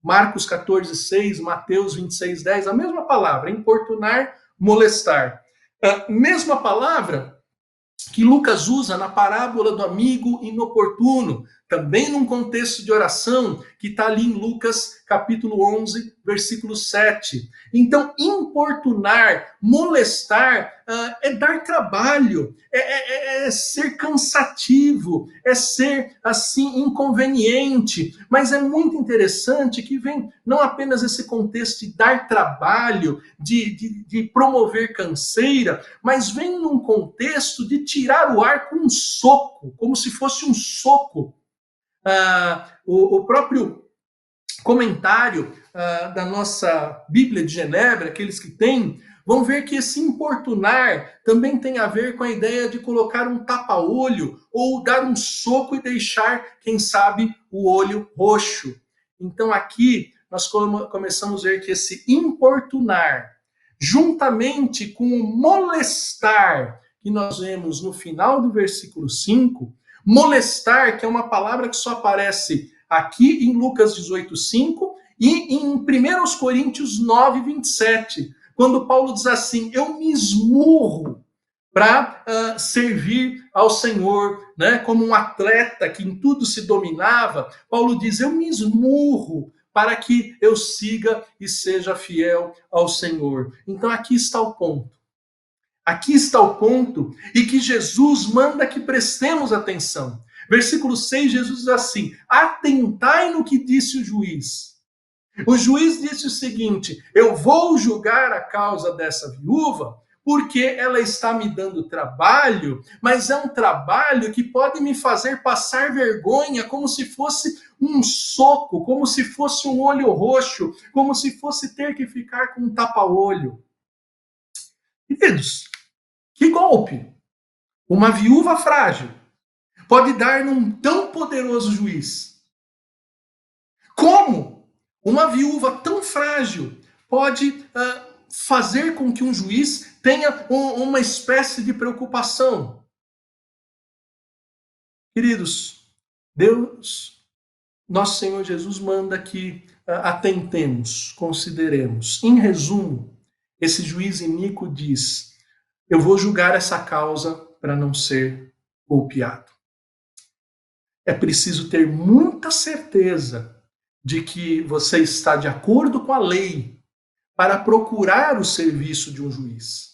Marcos 14:6, Mateus 26:10, a mesma palavra, importunar, molestar. A mesma palavra que Lucas usa na parábola do amigo inoportuno, também num contexto de oração, que está ali em Lucas capítulo 11, versículo 7. Então, importunar, molestar, é dar trabalho, é ser cansativo, é ser, assim, inconveniente. Mas é muito interessante que vem não apenas esse contexto de dar trabalho, de promover canseira, mas vem num contexto de tirar o ar com um soco, como se fosse um soco. O próprio comentário da nossa Bíblia de Genebra, aqueles que têm, vão ver que esse importunar também tem a ver com a ideia de colocar um tapa-olho ou dar um soco e deixar, quem sabe, o olho roxo. Então aqui nós começamos a ver que esse importunar, juntamente com o molestar, que nós vemos no final do versículo 5, molestar, que é uma palavra que só aparece aqui em Lucas 18:5 e em 1 Coríntios 9:27, quando Paulo diz assim: eu me esmurro para servir ao Senhor, né? Como um atleta que em tudo se dominava, Paulo diz: eu me esmurro para que eu siga e seja fiel ao Senhor. Então aqui está o ponto. Aqui está o ponto e que Jesus manda que prestemos atenção. Versículo 6, Jesus diz assim: atentai no que disse o juiz. O juiz disse o seguinte: eu vou julgar a causa dessa viúva porque ela está me dando trabalho, mas é um trabalho que pode me fazer passar vergonha, como se fosse um soco, como se fosse um olho roxo, como se fosse ter que ficar com um tapa-olho. Queridos, que golpe uma viúva frágil pode dar num tão poderoso juiz? Como uma viúva tão frágil pode fazer com que um juiz tenha uma espécie de preocupação? Queridos, Deus, nosso Senhor Jesus, manda que atentemos, consideremos. Em resumo, esse juiz iníquo diz: eu vou julgar essa causa para não ser golpeado. É preciso ter muita certeza de que você está de acordo com a lei para procurar o serviço de um juiz.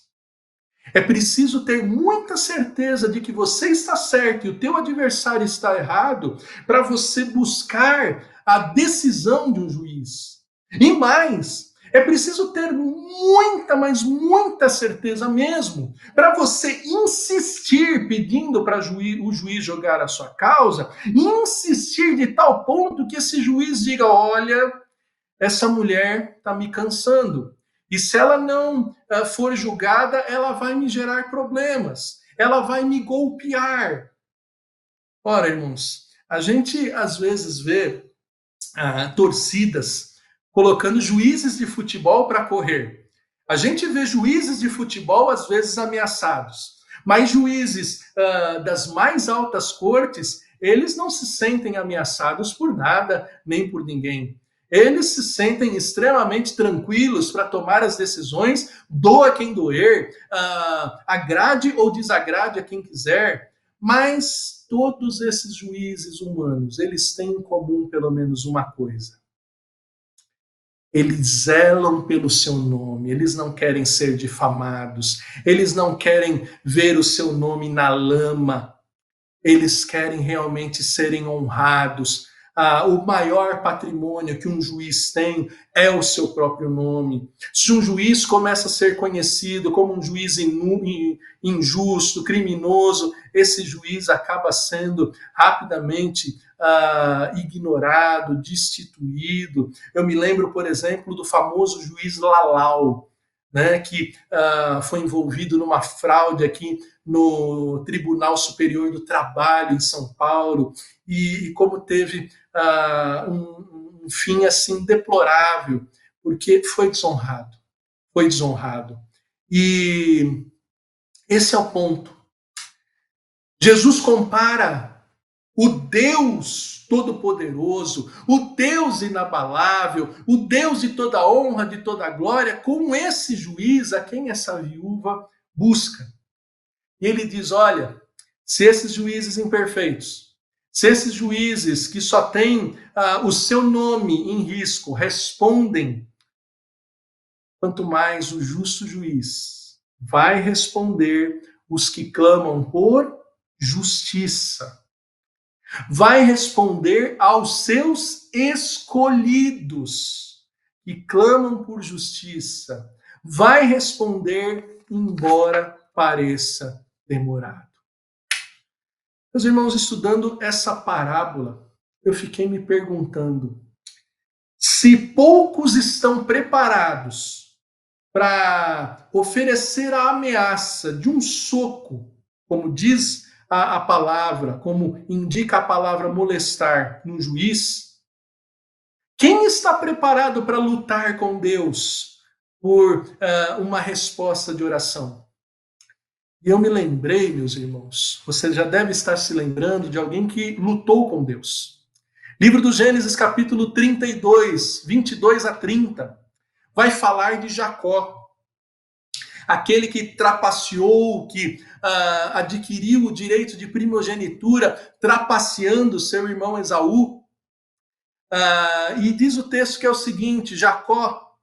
É preciso ter muita certeza de que você está certo e o teu adversário está errado para você buscar a decisão de um juiz. E mais, é preciso ter muita, mas muita certeza mesmo para você insistir pedindo para o juiz julgar a sua causa, e insistir de tal ponto que esse juiz diga: olha, essa mulher está me cansando. E se ela não for julgada, ela vai me gerar problemas. Ela vai me golpear. Ora, irmãos, a gente às vezes vê torcidas colocando juízes de futebol para correr. A gente vê juízes de futebol às vezes ameaçados. Mas juízes das mais altas cortes, eles não se sentem ameaçados por nada, nem por ninguém. Eles se sentem extremamente tranquilos para tomar as decisões, doa quem doer, agrade ou desagrade a quem quiser, mas todos esses juízes humanos, eles têm em comum pelo menos uma coisa: eles zelam pelo seu nome, eles não querem ser difamados, eles não querem ver o seu nome na lama, eles querem realmente serem honrados. O maior patrimônio que um juiz tem é o seu próprio nome. Se um juiz começa a ser conhecido como um juiz injusto, criminoso, esse juiz acaba sendo rapidamente ignorado, destituído. Eu me lembro, por exemplo, do famoso juiz Lalau, né, que foi envolvido numa fraude aqui no Tribunal Superior do Trabalho em São Paulo, e como teve um fim assim deplorável, porque foi desonrado. E esse é o ponto. Jesus compara o Deus Todo-Poderoso, o Deus inabalável, o Deus de toda honra, de toda glória, com esse juiz a quem essa viúva busca. E ele diz: olha, se esses juízes imperfeitos, Se esses juízes que só têm o seu nome em risco respondem, quanto mais o justo juiz vai responder os que clamam por justiça. Vai responder aos seus escolhidos que clamam por justiça. Vai responder, embora pareça demorado. Meus irmãos, estudando essa parábola, eu fiquei me perguntando se poucos estão preparados para oferecer a ameaça de um soco, como diz a palavra, como indica a palavra molestar no juiz. Quem está preparado para lutar com Deus por uma resposta de oração? E eu me lembrei, meus irmãos, você já deve estar se lembrando de alguém que lutou com Deus. Livro do Gênesis, capítulo 32, 22 a 30, vai falar de Jacó. Aquele que trapaceou, que adquiriu o direito de primogenitura, trapaceando seu irmão Esaú. E diz o texto que é o seguinte: Jacó,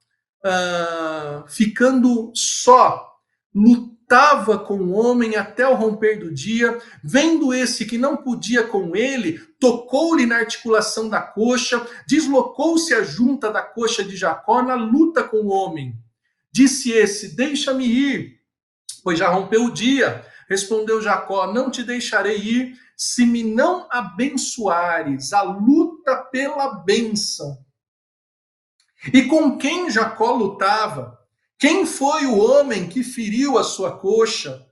ficando só, lutava com o homem até o romper do dia, vendo esse que não podia com ele, tocou-lhe na articulação da coxa, deslocou-se a junta da coxa de Jacó na luta com o homem. Disse esse: deixa-me ir, pois já rompeu o dia. Respondeu Jacó: não te deixarei ir, se me não abençoares. A luta pela bênção. E com quem Jacó lutava? Quem foi o homem que feriu a sua coxa?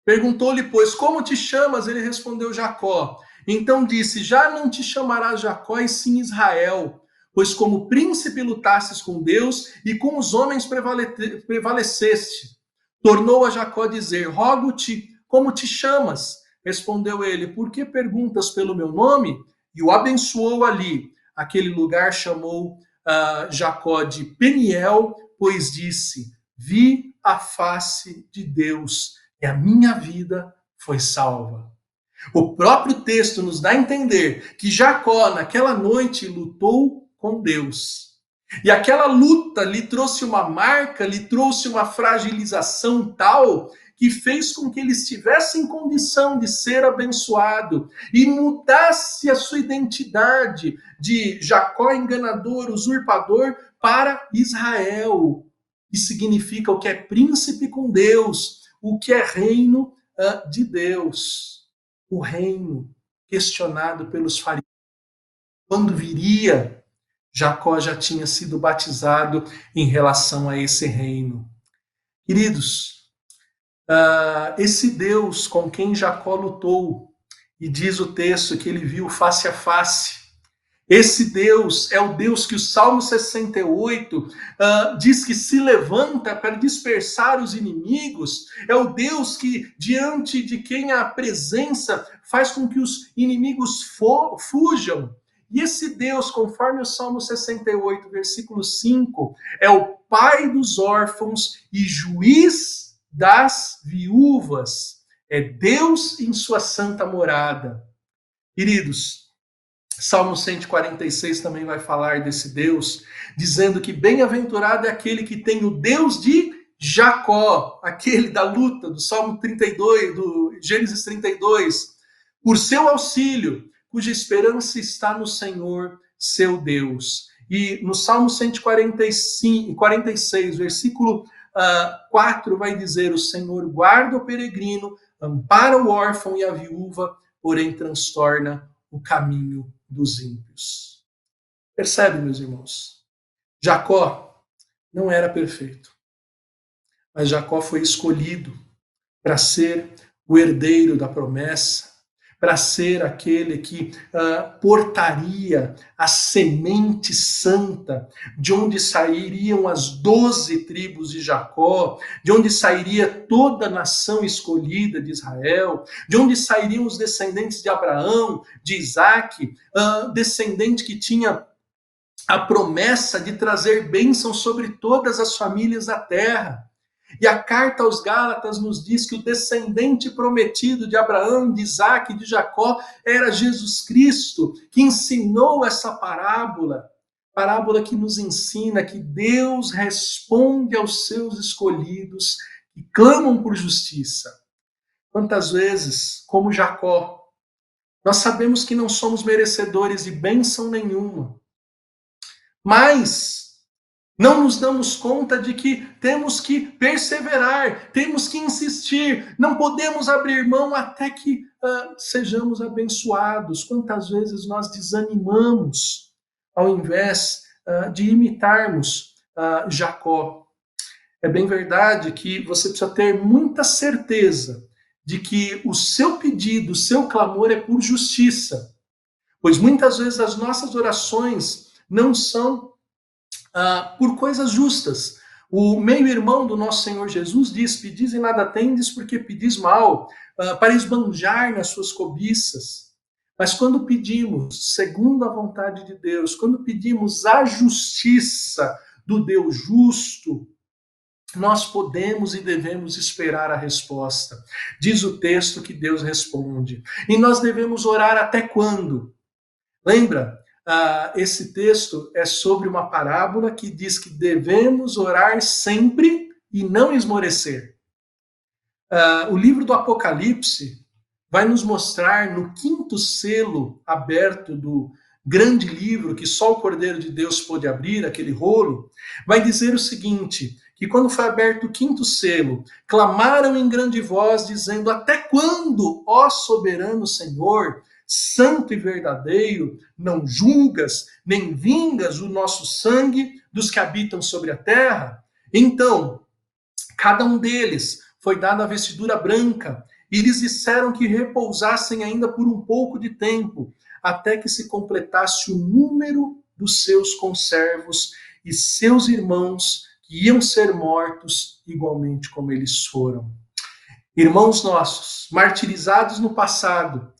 Perguntou-lhe, pois, como te chamas? Ele respondeu, Jacó. Então disse, já não te chamarás Jacó, e sim Israel, pois como príncipe lutasses com Deus e com os homens prevaleceste. Tornou a Jacó dizer, rogo-te, como te chamas? Respondeu ele, por que perguntas pelo meu nome? E o abençoou ali. Aquele lugar chamou Jacó de Peniel, pois disse, vi a face de Deus e a minha vida foi salva. O próprio texto nos dá a entender que Jacó, naquela noite, lutou com Deus. E aquela luta lhe trouxe uma marca, lhe trouxe uma fragilização tal que fez com que ele estivesse em condição de ser abençoado e mudasse a sua identidade de Jacó enganador, usurpador, para Israel, que significa o que é príncipe com Deus, o que é reino de Deus. O reino questionado pelos fariseus. Quando viria, Jacó já tinha sido batizado em relação a esse reino. Queridos, esse Deus com quem Jacó lutou, e diz o texto que ele viu face a face, esse Deus é o Deus que o Salmo 68 diz que se levanta para dispersar os inimigos, é o Deus que, diante de quem a presença faz com que os inimigos fujam. E esse Deus, conforme o Salmo 68, versículo 5, é o Pai dos órfãos e juiz das viúvas. É Deus em sua santa morada. Queridos, Salmo 146 também vai falar desse Deus, dizendo que bem-aventurado é aquele que tem o Deus de Jacó, aquele da luta, do Salmo 32, do Gênesis 32, por seu auxílio, cuja esperança está no Senhor, seu Deus. E no Salmo 146, versículo 4, vai dizer, o Senhor guarda o peregrino, ampara o órfão e a viúva, porém transtorna o caminho dos ímpios. Percebe, meus irmãos? Jacó não era perfeito, mas Jacó foi escolhido para ser o herdeiro da promessa, para ser aquele que portaria a semente santa, de onde sairiam as 12 tribos de Jacó, de onde sairia toda a nação escolhida de Israel, de onde sairiam os descendentes de Abraão, de Isaac, descendente que tinha a promessa de trazer bênção sobre todas as famílias da terra. E a carta aos Gálatas nos diz que o descendente prometido de Abraão, de Isaac e de Jacó era Jesus Cristo, que ensinou essa parábola que nos ensina que Deus responde aos seus escolhidos que clamam por justiça. Quantas vezes, como Jacó, nós sabemos que não somos merecedores de bênção nenhuma, mas não nos damos conta de que temos que perseverar, temos que insistir, não podemos abrir mão até que sejamos abençoados. Quantas vezes nós desanimamos ao invés de imitarmos Jacó. É bem verdade que você precisa ter muita certeza de que o seu pedido, o seu clamor é por justiça, pois muitas vezes as nossas orações não são por coisas justas. O meio-irmão do nosso Senhor Jesus diz: pedis e nada tendes porque pedis mal, para esbanjar nas suas cobiças. Mas quando pedimos segundo a vontade de Deus, quando pedimos a justiça do Deus justo, nós podemos e devemos esperar a resposta. Diz o texto que Deus responde. E nós devemos orar até quando? Lembra? Esse texto é sobre uma parábola que diz que devemos orar sempre e não esmorecer. O livro do Apocalipse vai nos mostrar no 5º selo aberto do grande livro que só o Cordeiro de Deus pôde abrir, aquele rolo, vai dizer o seguinte, que quando foi aberto o 5º selo, clamaram em grande voz, dizendo: até quando, ó soberano Senhor, santo e verdadeiro, não julgas, nem vingas o nosso sangue dos que habitam sobre a terra? Então, cada um deles foi dada a vestidura branca, e lhes disseram que repousassem ainda por um pouco de tempo, até que se completasse o número dos seus conservos e seus irmãos que iam ser mortos igualmente como eles foram. Irmãos nossos, martirizados no passado,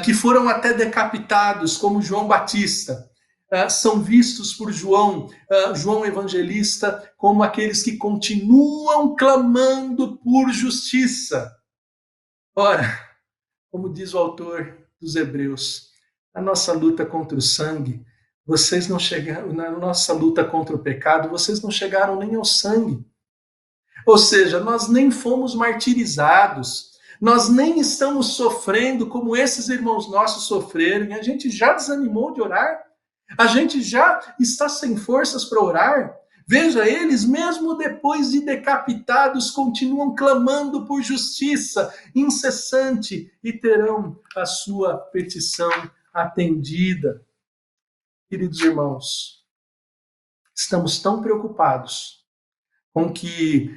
que foram até decapitados, como João Batista, são vistos por João Evangelista, como aqueles que continuam clamando por justiça. Ora, como diz o autor dos Hebreus, a nossa luta contra o sangue, vocês não chegaram, na nossa luta contra o pecado, vocês não chegaram nem ao sangue. Ou seja, nós nem fomos martirizados, nós nem estamos sofrendo como esses irmãos nossos sofreram, e a gente já desanimou de orar, a gente já está sem forças para orar. Veja, eles, mesmo depois de decapitados, continuam clamando por justiça incessante e terão a sua petição atendida. Queridos irmãos, estamos tão preocupados com que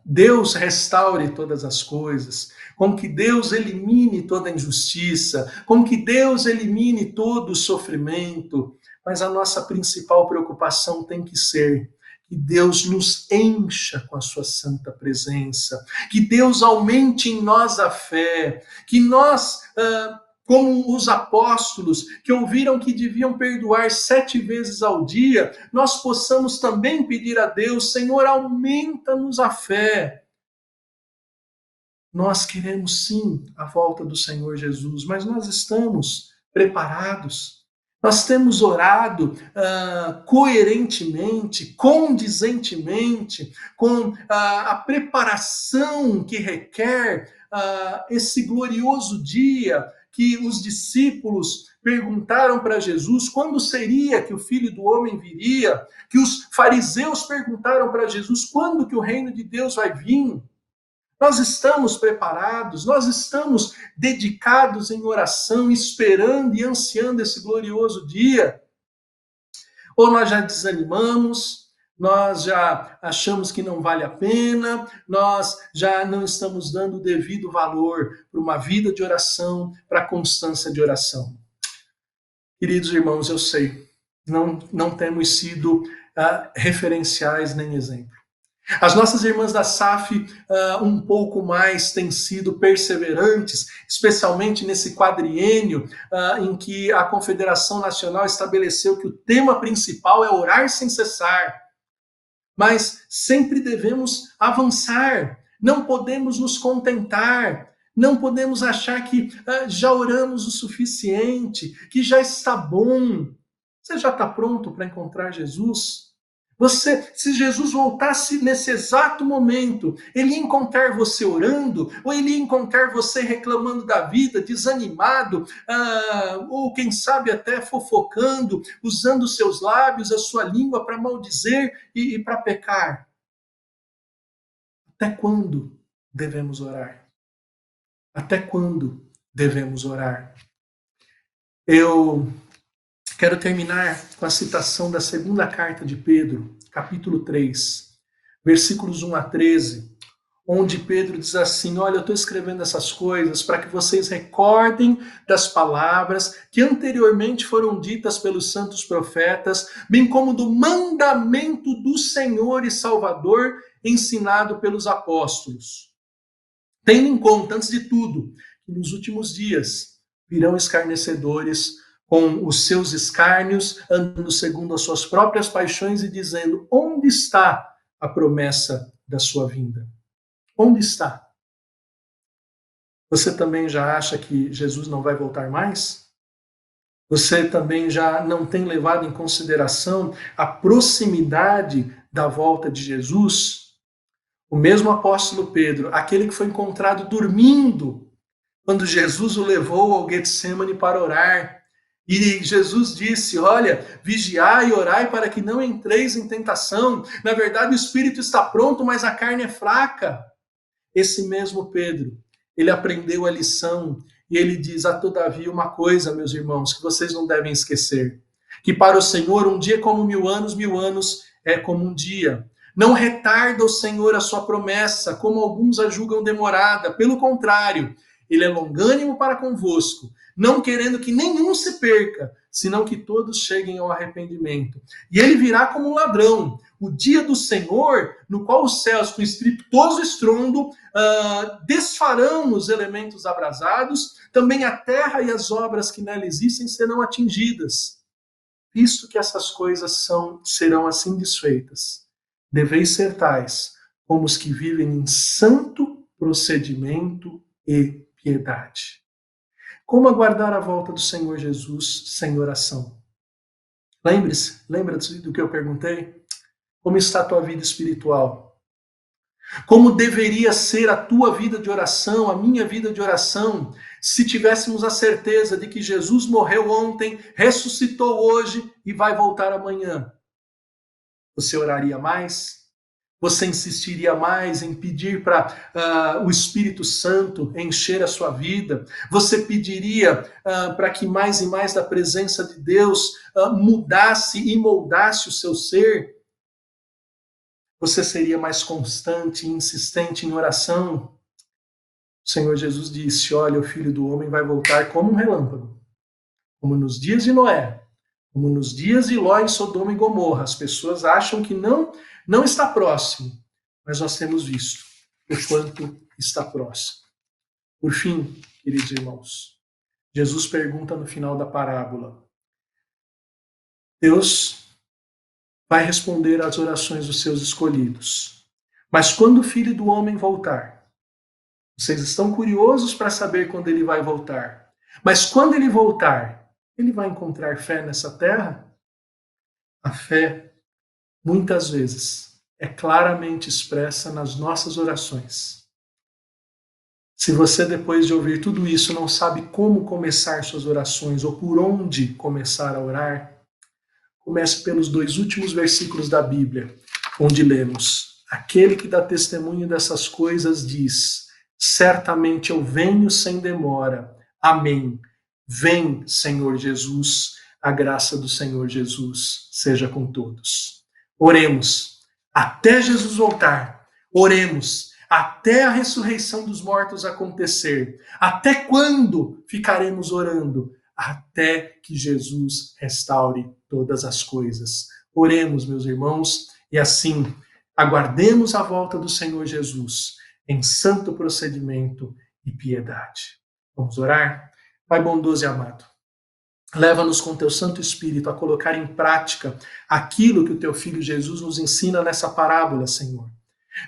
Deus restaure todas as coisas, com que Deus elimine toda a injustiça, com que Deus elimine todo o sofrimento, mas a nossa principal preocupação tem que ser que Deus nos encha com a sua santa presença, que Deus aumente em nós a fé, que nós, como os apóstolos que ouviram que deviam perdoar 7 vezes ao dia, nós possamos também pedir a Deus: Senhor, aumenta-nos a fé. Nós queremos sim a volta do Senhor Jesus, mas nós estamos preparados. Nós temos orado coerentemente, condizentemente, com a preparação que requer esse glorioso dia que os discípulos perguntaram para Jesus quando seria que o Filho do Homem viria, que os fariseus perguntaram para Jesus quando que o reino de Deus vai vir. Nós estamos preparados, nós estamos dedicados em oração, esperando e ansiando esse glorioso dia? Ou nós já desanimamos, nós já achamos que não vale a pena, nós já não estamos dando o devido valor para uma vida de oração, para a constância de oração? Queridos irmãos, eu sei, não temos sido referenciais nem exemplo. As nossas irmãs da SAF um pouco mais têm sido perseverantes, especialmente nesse quadriênio em que a Confederação Nacional estabeleceu que o tema principal é orar sem cessar. mas sempre devemos avançar. Não podemos nos contentar, não podemos achar que já oramos o suficiente, que já está bom. Você já está pronto para encontrar Jesus? Se Jesus voltasse nesse exato momento, ele ia encontrar você orando, ou ele ia encontrar você reclamando da vida, desanimado, ou quem sabe até fofocando, usando os seus lábios, a sua língua para maldizer e para pecar? Até quando devemos orar? Até quando devemos orar? Eu quero terminar com a citação da segunda carta de Pedro, capítulo 3, versículos 1 a 13, onde Pedro diz assim: olha, eu estou escrevendo essas coisas para que vocês recordem das palavras que anteriormente foram ditas pelos santos profetas, bem como do mandamento do Senhor e Salvador ensinado pelos apóstolos. Tendo em conta, antes de tudo, que nos últimos dias virão escarnecedores com os seus escárnios, andando segundo as suas próprias paixões e dizendo: onde está a promessa da sua vinda? Onde está? Você também já acha que Jesus não vai voltar mais? Você também já não tem levado em consideração a proximidade da volta de Jesus? O mesmo apóstolo Pedro, aquele que foi encontrado dormindo, quando Jesus o levou ao Getsemane para orar, e Jesus disse: olha, vigiai e orai para que não entreis em tentação. Na verdade, o espírito está pronto, mas a carne é fraca. Esse mesmo Pedro, ele aprendeu a lição e ele diz: todavia uma coisa, meus irmãos, que vocês não devem esquecer, que para o Senhor um dia é como 1000 anos é como um dia. Não retarda o Senhor a sua promessa, como alguns a julgam demorada. Pelo contrário, ele é longânimo para convosco, não querendo que nenhum se perca, senão que todos cheguem ao arrependimento. E ele virá como um ladrão, o dia do Senhor, no qual os céus, com estrepitoso estrondo, desfarão os elementos abrasados, também a terra e as obras que nela existem serão atingidas. Visto que essas coisas serão assim desfeitas, deveis ser tais como os que vivem em santo procedimento e piedade. Como aguardar a volta do Senhor Jesus sem oração? Lembra-se do que eu perguntei? Como está a tua vida espiritual? Como deveria ser a tua vida de oração, a minha vida de oração, se tivéssemos a certeza de que Jesus morreu ontem, ressuscitou hoje e vai voltar amanhã? Você oraria mais? Você insistiria mais em pedir para o Espírito Santo encher a sua vida? Você pediria para que mais e mais da presença de Deus mudasse e moldasse o seu ser? Você seria mais constante e insistente em oração? O Senhor Jesus disse: olha, o Filho do Homem vai voltar como um relâmpago, como nos dias de Noé, como nos dias de Ló em Sodoma e Gomorra. As pessoas acham que não está próximo, mas nós temos visto o quanto está próximo. Por fim, queridos irmãos, Jesus pergunta no final da parábola: Deus vai responder às orações dos seus escolhidos, mas quando o Filho do Homem voltar, vocês estão curiosos para saber quando ele vai voltar, mas quando ele voltar, ele vai encontrar fé nessa terra? A fé, muitas vezes, é claramente expressa nas nossas orações. Se você, depois de ouvir tudo isso, não sabe como começar suas orações ou por onde começar a orar, comece pelos 2 últimos versículos da Bíblia, onde lemos: aquele que dá testemunho dessas coisas diz: certamente eu venho sem demora. Amém. Vem, Senhor Jesus. A graça do Senhor Jesus seja com todos. Oremos até Jesus voltar. Oremos até a ressurreição dos mortos acontecer. Até quando ficaremos orando? Até que Jesus restaure todas as coisas. Oremos, meus irmãos, e assim aguardemos a volta do Senhor Jesus em santo procedimento e piedade. Vamos orar? Pai bondoso e amado, Leva-nos com teu Santo Espírito a colocar em prática aquilo que o teu Filho Jesus nos ensina nessa parábola, Senhor.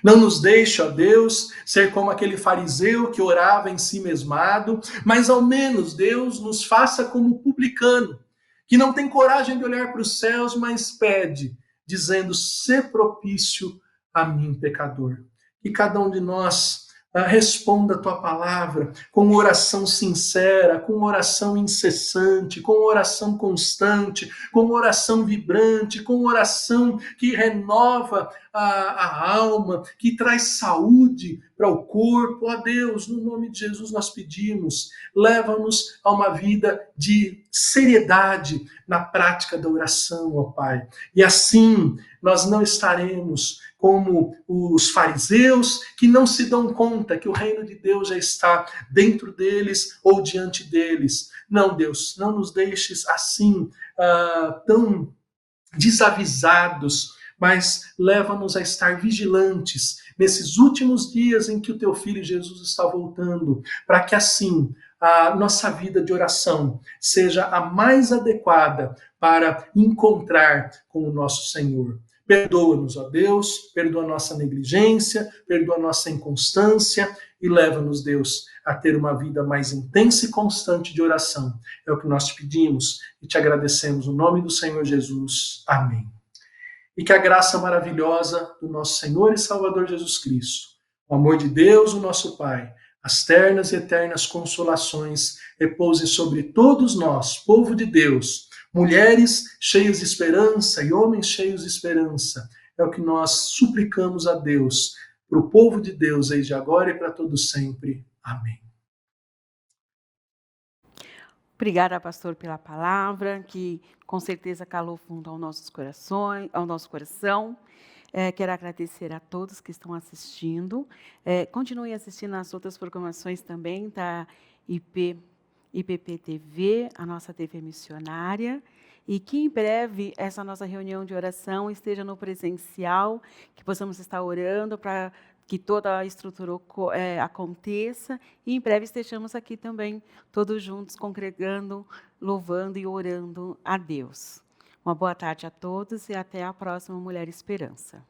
Não nos deixe, ó Deus, ser como aquele fariseu que orava em si mesmado, mas ao menos, Deus, nos faça como o publicano, que não tem coragem de olhar para os céus, mas pede, dizendo: "Sê propício a mim, pecador." Que cada um de nós responda a tua palavra com oração sincera, com oração incessante, com oração constante, com oração vibrante, com oração que renova a alma, que traz saúde para o corpo. Ó Deus, no nome de Jesus nós pedimos, leva-nos a uma vida de seriedade na prática da oração, ó Pai. E assim nós não estaremos como os fariseus que não se dão conta que o reino de Deus já está dentro deles ou diante deles. Não, Deus, não nos deixes assim tão desavisados, mas leva-nos a estar vigilantes nesses últimos dias em que o teu Filho Jesus está voltando, para que assim a nossa vida de oração seja a mais adequada para encontrar com o nosso Senhor. Perdoa-nos, ó Deus, perdoa a nossa negligência, perdoa a nossa inconstância e leva-nos, Deus, a ter uma vida mais intensa e constante de oração. É o que nós te pedimos e te agradecemos no nome do Senhor Jesus. Amém. E que a graça maravilhosa do nosso Senhor e Salvador Jesus Cristo, o amor de Deus, o nosso Pai, as ternas e eternas consolações repousem sobre todos nós, povo de Deus, mulheres cheias de esperança e homens cheios de esperança. É o que nós suplicamos a Deus, para o povo de Deus, desde agora e para todo sempre. Amém. Obrigada, pastor, pela palavra, que com certeza calou fundo aos nossos corações, ao nosso coração. Quero agradecer a todos que estão assistindo. Continuem assistindo as outras programações também da IPP TV, a nossa TV missionária, e que em breve essa nossa reunião de oração esteja no presencial, que possamos estar orando para que toda a estrutura aconteça, e em breve estejamos aqui também, todos juntos, congregando, louvando e orando a Deus. Uma boa tarde a todos e até a próxima Mulher Esperança.